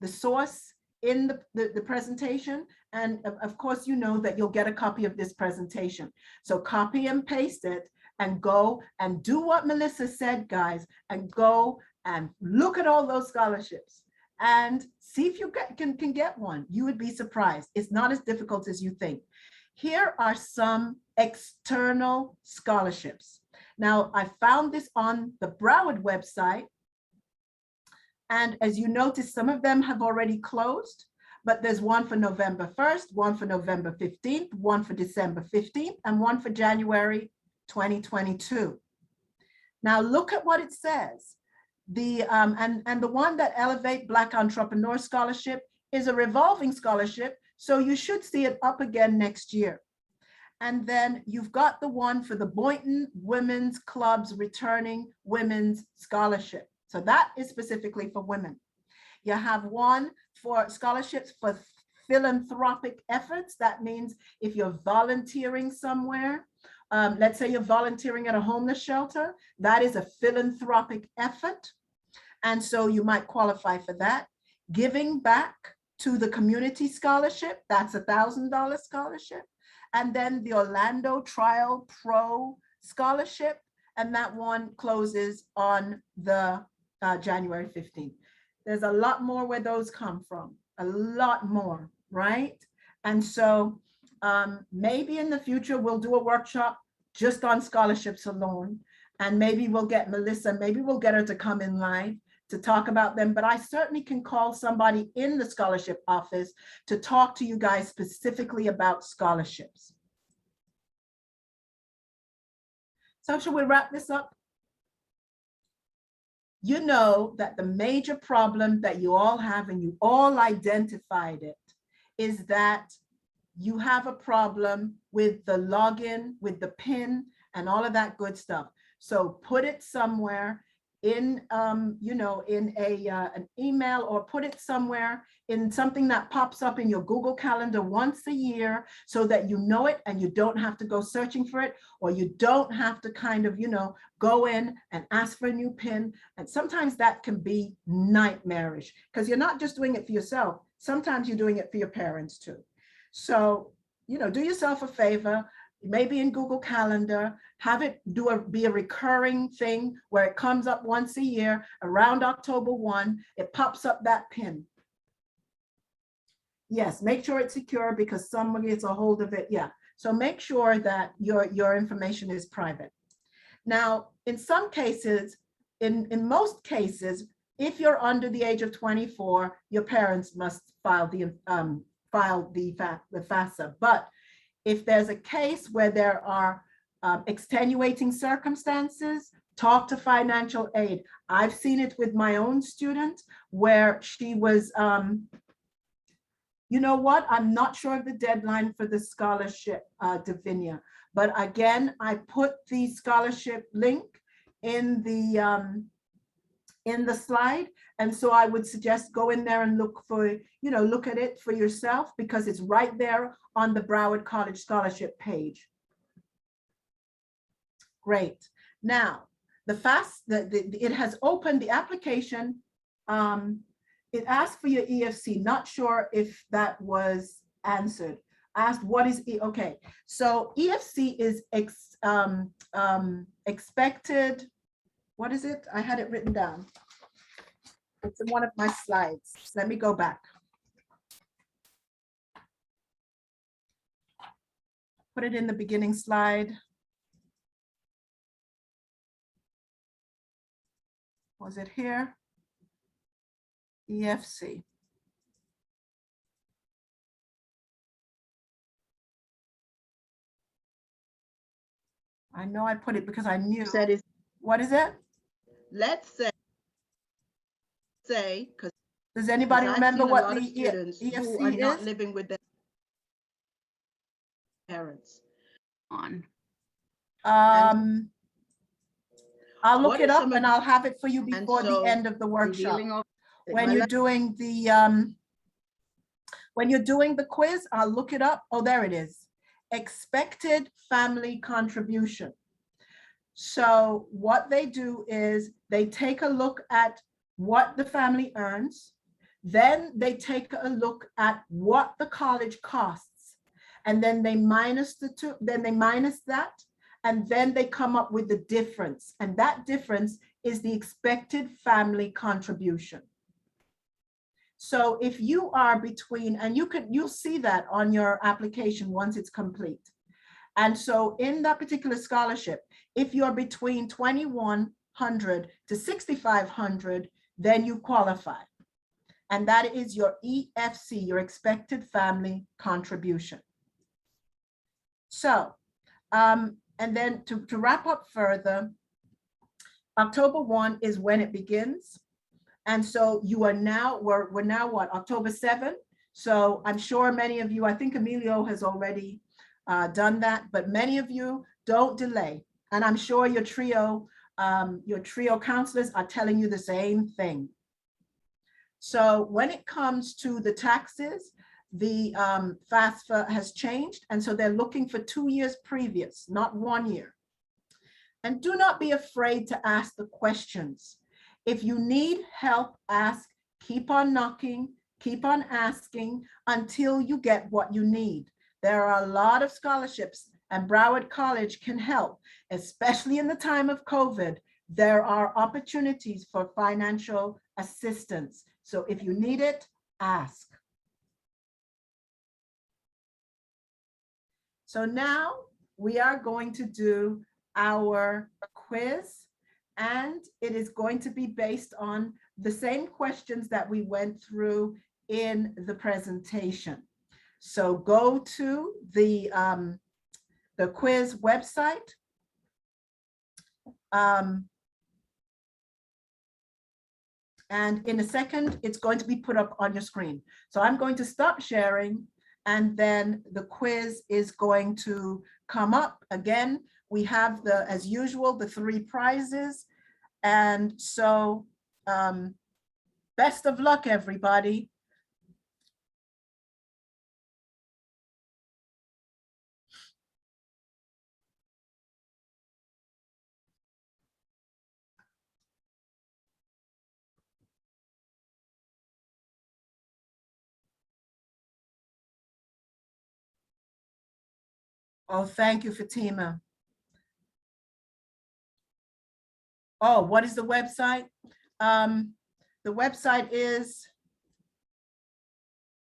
source in the presentation. And of course, you know that you'll get a copy of this presentation. So copy and paste it and go and do what Melissa said, guys, and go and look at all those scholarships and see if you can get one. You would be surprised. It's not as difficult as you think. Here are some external scholarships. Now, I found this on the Broward website, And as you notice, some of them have already closed, but there's one for November 1st, one for November 15th, one for December 15th, and one for January 2022. Now look at what it says. And the one that Elevate Black Entrepreneur Scholarship is a revolving scholarship, so you should see it up again next year. And then you've got the one for the Boynton Women's Club's Returning Women's Scholarship. So that is specifically for women. You have one for scholarships for philanthropic efforts. That means if you're volunteering somewhere, let's say you're volunteering at a homeless shelter, that is a philanthropic effort. And so you might qualify for that. Giving back to the community scholarship, that's $1,000 scholarship. And then the Orlando TRIO Pro Scholarship, and that one closes on the January 15th. There's a lot more where those come from, a lot more, right? And so maybe in the future, we'll do a workshop just on scholarships alone. And maybe we'll get Melissa, maybe we'll get her to come in live to talk about them, but I certainly can call somebody in the scholarship office to talk to you guys specifically about scholarships. So shall we wrap this up? You know that the major problem that you all have, and you all identified it, is that you have a problem with the login, with the PIN, and all of that good stuff. So put it somewhere in, in an email, or put it somewhere in something that pops up in your Google Calendar once a year, so that you know it and you don't have to go searching for it, or you don't have to kind of, go in and ask for a new PIN. And sometimes that can be nightmarish, because you're not just doing it for yourself. Sometimes you're doing it for your parents too. So, do yourself a favor, maybe in Google Calendar, have it be a recurring thing where it comes up once a year around October 1, it pops up that PIN. Yes, make sure it's secure, because someone gets a hold of it. Yeah, so make sure that your information is private. Now, in some cases, in most cases, if you're under the age of 24, your parents must file the FAFSA. But if there's a case where there are extenuating circumstances, talk to financial aid. I've seen it with my own student where she was, you know what? I'm not sure of the deadline for the scholarship, Davinia, but again, I put the scholarship link in the slide. And so I would suggest go in there and look for, look at it for yourself, because it's right there on the Broward College scholarship page. Great. Now, it has opened the application. It asked for your EFC. Not sure if that was answered. Asked what is okay. So EFC is expected. What is it? I had it written down. It's in one of my slides. Let me go back. Put it in the beginning slide. Was it here? EFC. I know I put it because I knew. What is it? Let's say, because does anybody remember what the EFC who are not is? living with their parents on. I'll look it up and I'll have it for you before the end of the workshop. When you're doing the quiz, I'll look it up. Oh, there it is. Expected family contribution. So what they do is they take a look at what the family earns. Then they take a look at what the college costs. And then they minus the two, then they minus that. And then they come up with the difference. And that difference is the expected family contribution. So if you are between, and you'll see that on your application once it's complete. And so in that particular scholarship, if you're between $2,100 to $6,500, then you qualify. And that is your EFC, your expected family contribution. So, and then to wrap up further, October 1 is when it begins. And so you are now, we're now what, October 7? So I'm sure many of you, I think Emilio has already done that, but many of you don't delay. And I'm sure your TRIO counselors are telling you the same thing. So when it comes to the taxes, the FAFSA has changed. And so they're looking for 2 years previous, not 1 year. And do not be afraid to ask the questions. If you need help, ask, keep on knocking, keep on asking until you get what you need. There are a lot of scholarships and Broward College can help, especially in the time of COVID. There are opportunities for financial assistance. So if you need it, ask. So now we are going to do our quiz, and it is going to be based on the same questions that we went through in the presentation. So go to the quiz website. And in a second, it's going to be put up on your screen. So I'm going to stop sharing, and then the quiz is going to come up. Again, we have as usual, the 3 prizes. And so best of luck, everybody. Oh, thank you, Fatima. Oh, what is the website? The website is,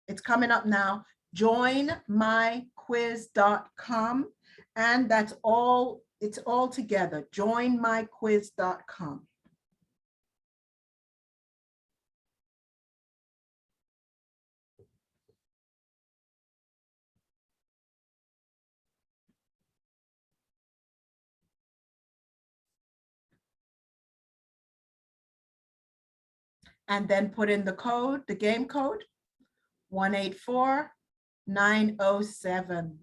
it's coming up now, joinmyquiz.com. And that's all, it's all together, joinmyquiz.com. And then put in the code, the game code, 184907.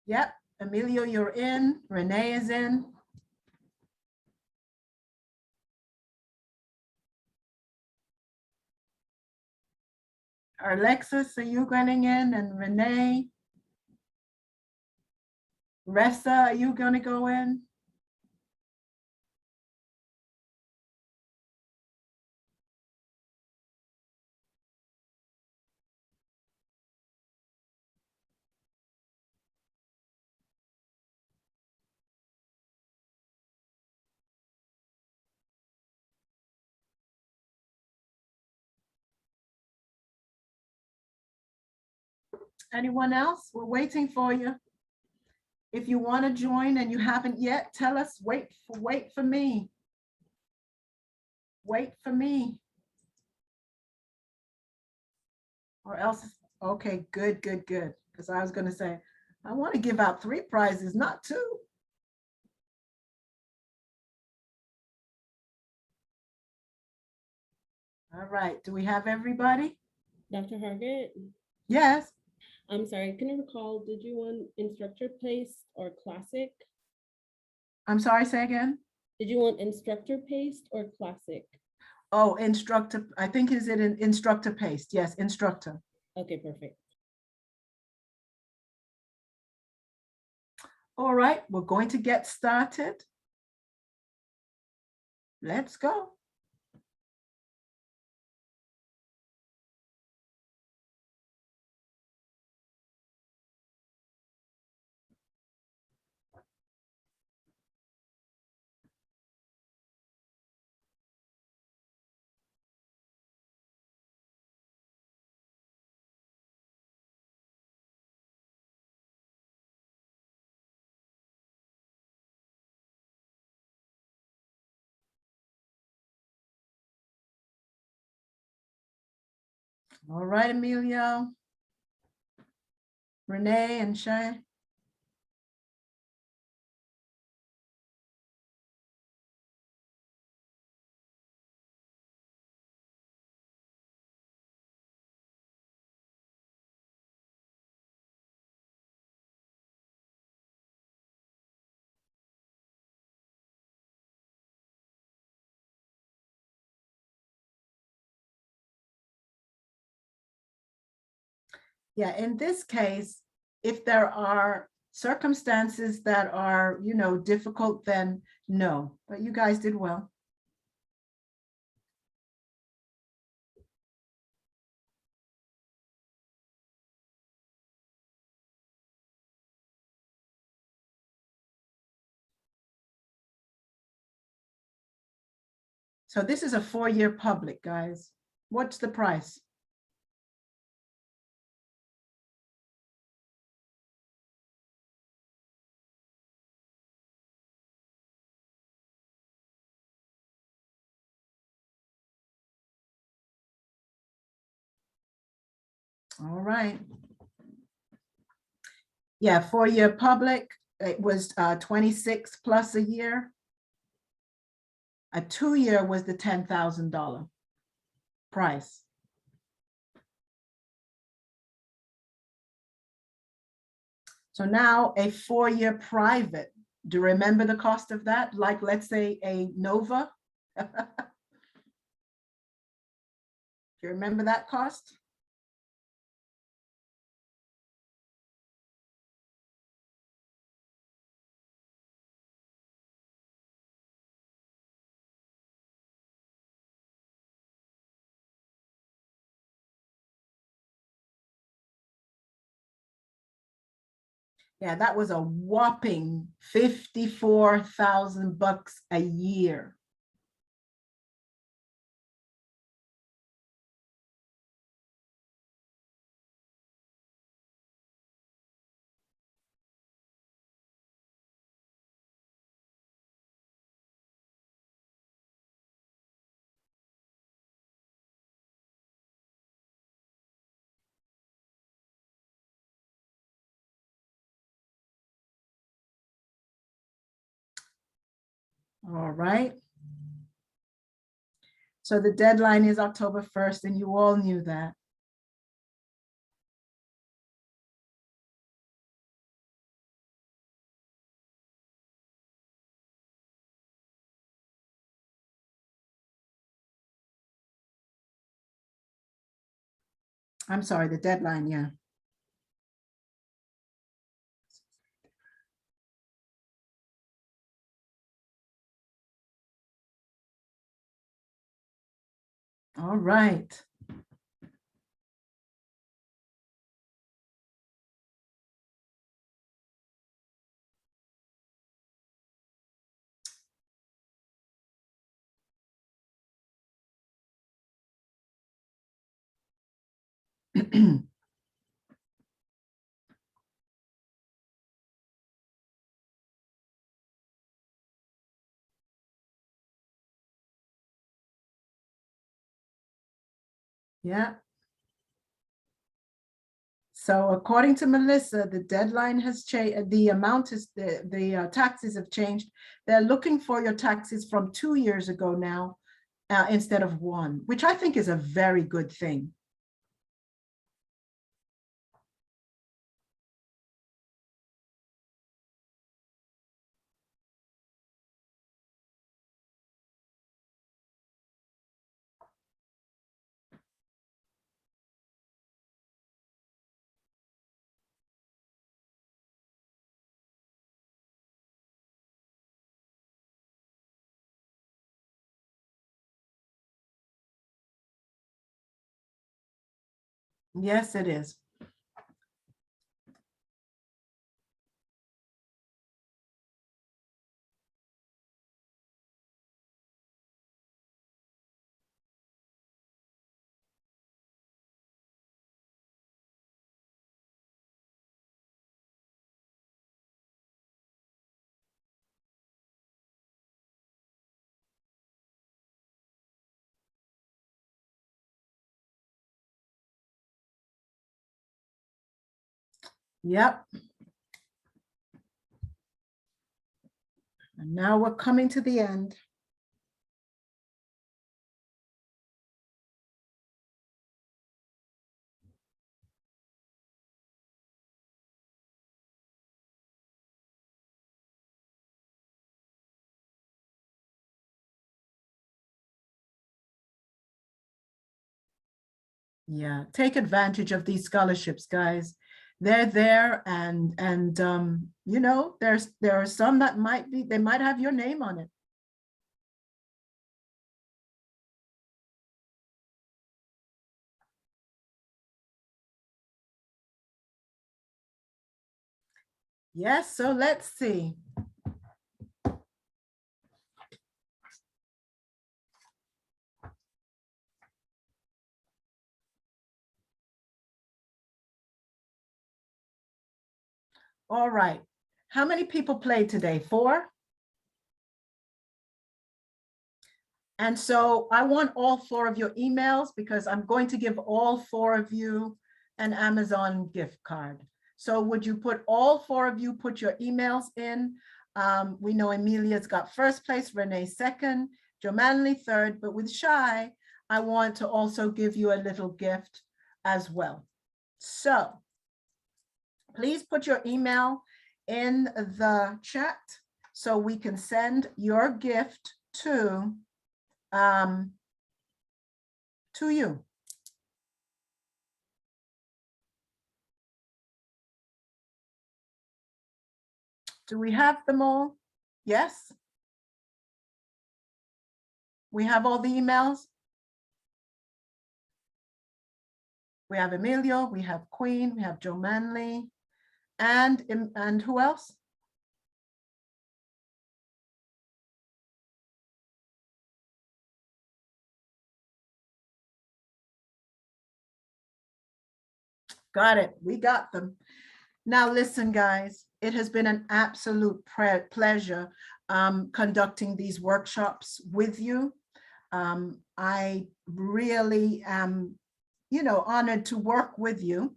Yep, Emilio, you're in, Renee is in. Alexis, are you getting in? And Renee? Ressa, are you gonna go in? Anyone else? We're waiting for you. If you want to join and you haven't yet, tell us, wait for me. Wait for me. Or else, okay, good. Because I was going to say, I want to give out 3 prizes, not 2. All right, do we have everybody? Dr. Hargett, Yes. I'm sorry, can you recall, did you want instructor paste or classic? I'm sorry, say again. Did you want instructor paste or classic? Oh, instructor, I think is it an instructor paste? Yes, instructor. Okay, perfect. All right, we're going to get started. Let's go. All right, Emilio. Renee and Shay. Yeah, in this case, if there are circumstances that are, difficult, then no, but you guys did well. So this is a 4-year public, guys. What's the price? All right. Yeah, 4-year public, it was 26 plus a year. A 2-year was the $10,000 price. So now a 4-year private, do you remember the cost of that? Like, let's say a Nova? Do you remember that cost? Yeah, that was a whopping $54,000 a year. All right. So the deadline is October 1st, and you all knew that. I'm sorry, the deadline, yeah. All right. Yeah. So according to Melissa, the deadline has changed. The amount is the taxes have changed. They're looking for your taxes from 2 years ago now, instead of 1, which I think is a very good thing. Yes, it is. Yep. And now we're coming to the end. Yeah, take advantage of these scholarships, guys. They're there, and you know, there are some that they might have your name on it. Yes, so let's see. All right. How many people played today? 4? And so I want all 4 of your emails because I'm going to give all 4 of you an Amazon gift card. So would you put all 4 of you, put your emails in? We know Amelia's got first place, Renee second, Jomanley third, but with Shy, I want to also give you a little gift as well. So please put your email in the chat so we can send your gift to you. Do we have them all? Yes. We have all the emails. We have Emilio, we have Queen, we have Joe Manley, and who else? Got it. We got them. Now listen, guys, it has been an absolute pleasure conducting these workshops with you. I really am, you know, honored to work with you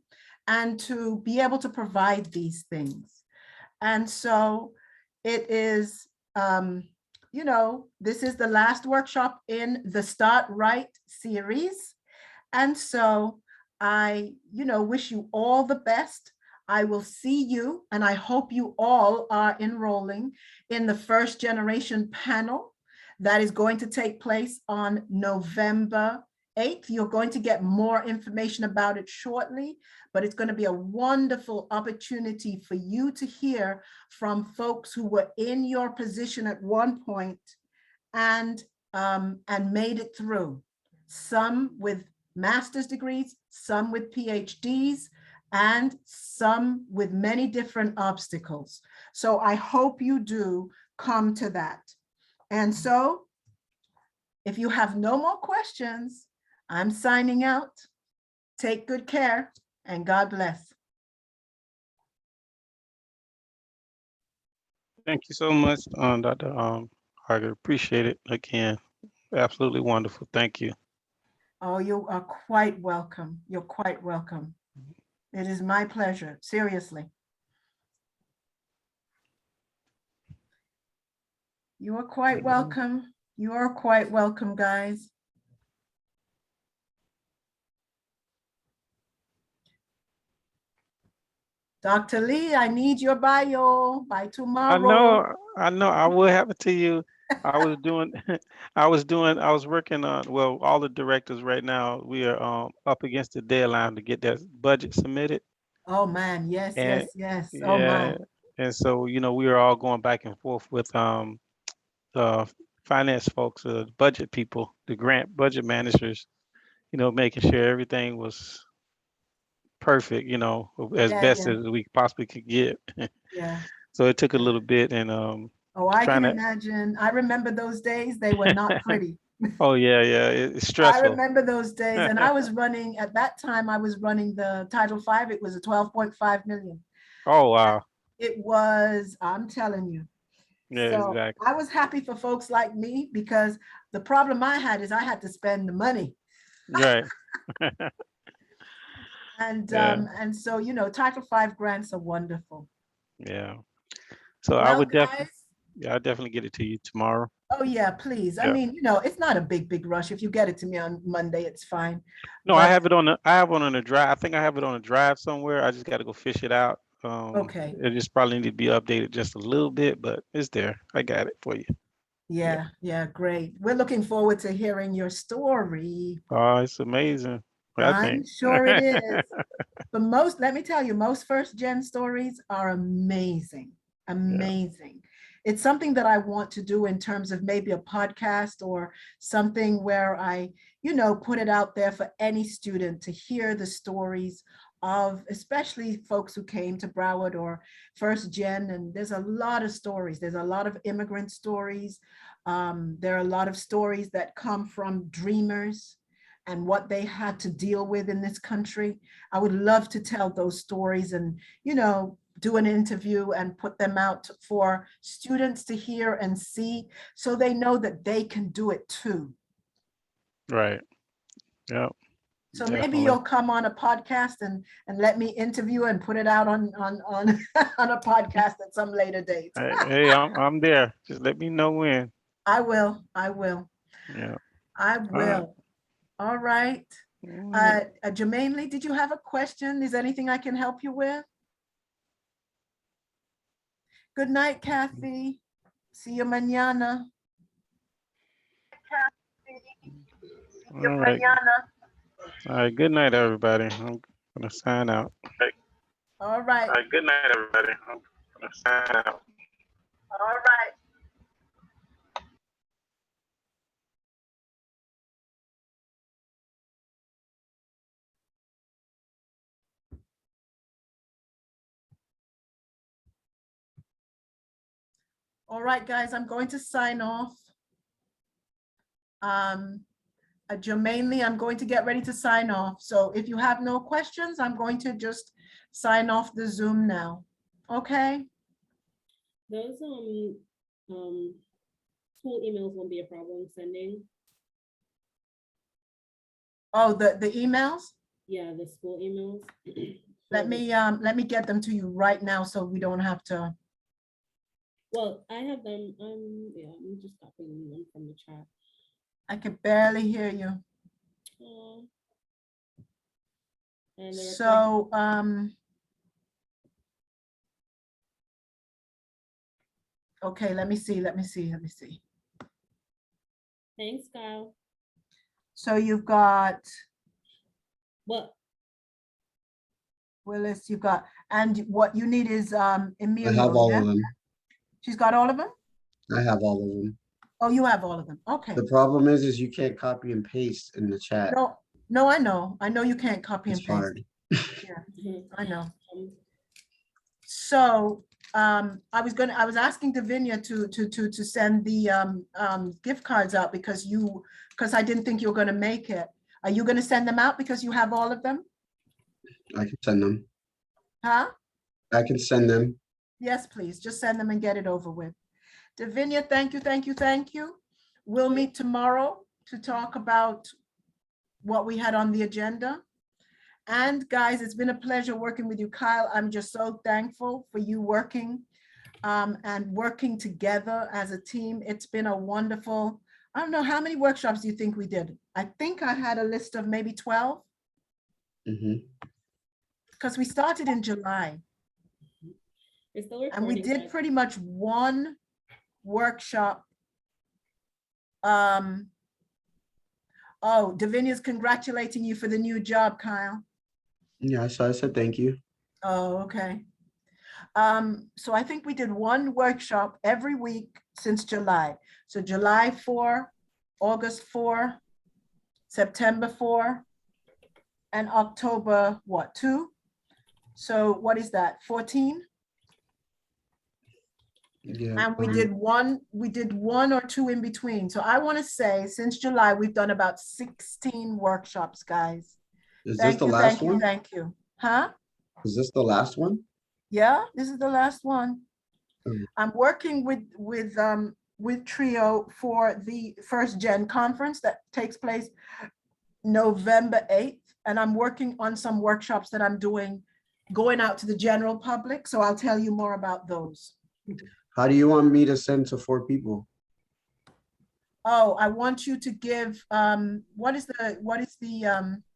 and to be able to provide these things. And so it is, you know, this is the last workshop in the Start Right series. And so I, you know, wish you all the best. I will see you, and I hope you all are enrolling in the first generation panel that is going to take place on November 8th. You're going to get more information about it shortly, but it's going to be a wonderful opportunity for you to hear from folks who were in your position at one point and made it through. Some with master's degrees, some with PhDs, and some with many different obstacles. So I hope you do come to that. And so if you have no more questions, I'm signing out. Take good care and God bless. Thank you so much, Dr. Harger. Appreciate it again. Absolutely wonderful. Thank you. Oh, you are quite welcome. You're quite welcome. It is my pleasure, seriously. You are quite welcome. You are quite welcome, guys. Dr. Lee, I need your bio by tomorrow. I know. I will have it to you. I was doing, I was working on, well, all the directors right now, we are up against the deadline to get that budget submitted. Oh man, yes, And yes, yes. Oh yeah, my. and so, you know, we are all going back and forth with the finance folks, budget people, the grant budget managers, you know, making sure everything was perfect, you know, as Yeah, best yeah, as we possibly could get. yeah. So it took a little bit, and Oh, I trying can to, imagine. I remember those days. They were not pretty. oh yeah, yeah, it's I stressful. remember those days. And I was running, at that time, I was running the Title V. It was a 12.5 million. Oh wow. It was, I'm telling you. Yeah, So exactly. I was happy for folks like me because the problem I had is I had to spend the money. Right. Yeah. And so, Title V grants are wonderful. Yeah. So I Well, would definitely, guys, yeah, I'll definitely get it to you tomorrow. oh yeah, please. I Yeah. mean, it's not a big rush. If you get it to me on Monday, it's fine. No, I But have it on the, I have one on the drive. I think I have it on a drive somewhere. I just got to go fish it out. okay. It just probably need to be updated just a little bit, but it's there. I got it for you. Yeah, great. We're looking forward to hearing your story. Oh, it's amazing. I I'm think. sure it is. But let me tell you, most first gen stories are amazing, Yeah. amazing. It's something that I want to do in terms of maybe a podcast or something where I, put it out there for any student to hear the stories of, especially folks who came to Broward or first gen. And there's a lot of stories. There's a lot of immigrant stories. There are a lot of stories that come from dreamers and what they had to deal with in this country. I would love to tell those stories and, do an interview and put them out for students to hear and see so they know that they can do it too. Right. Yeah. So maybe Definitely. you'll come on a podcast and let me interview and put it out on on a podcast at some later date. Hey, I'm there. Just let me know when. I will. I will. Yeah. I All right. will. All right. All right. Jermaine Lee, did you have a question? Is there anything I can help you with? Good night, Kathy. See you mañana. All right. All right. Good night, everybody. I'm gonna sign out. All right. All right. Good night, everybody. I'm gonna sign out. All right. All right, guys, I'm going to sign off. Jermaine Lee, I'm going to get ready to sign off. So if you have no questions, I'm going to just sign off the Zoom now. Okay? Those school emails won't be a problem sending. Oh, the emails? Yeah, the school emails. Let me get them to you right now so we don't have to. Well, I have them. Yeah, I'm just copying them from the chat. I can barely hear you. And So, okay, let me see. Thanks, Kyle. So you've got What? Willis, you've got, and what you need is Emilio. I have all yeah? of them. She's got all of them? I have all of them. Oh, you have all of them. Okay. The problem is you can't copy and paste in the chat. No, I know. I know you can't copy It's and paste. hard. Yeah, I know. So I was asking Davinia to send the gift cards out because I didn't think you were gonna make it. Are you gonna send them out because you have all of them? I can send them. Huh? I can send them. Yes, please. Just send them and get it over with. Davinia, thank you. We'll meet tomorrow to talk about what we had on the agenda. And guys, it's been a pleasure working with you, Kyle. I'm just so thankful for you working and working together as a team. It's been a wonderful, I don't know, how many workshops do you think we did? I think I had a list of maybe 12. Because we started in July. And we did pretty much one workshop. Oh, Davinia's congratulating you for the new job, Kyle. Yeah, so I said thank you. Oh, okay. So I think we did one workshop every week since July. So July 4, August 4, September 4, and October, what, 2? So what is that, 14? Yeah. And we did one or two in between. So I want to say since July, we've done about 16 workshops, guys. Is this the last one? Thank you. Huh? Is this the last one? Yeah, this is the last one. Mm. I'm working with TRIO for the first gen conference that takes place November 8th. and I'm working on some workshops that I'm doing, going out to the general public. So I'll tell you more about those. How do you want me to send to 4 people? Oh, I want you to give, what is the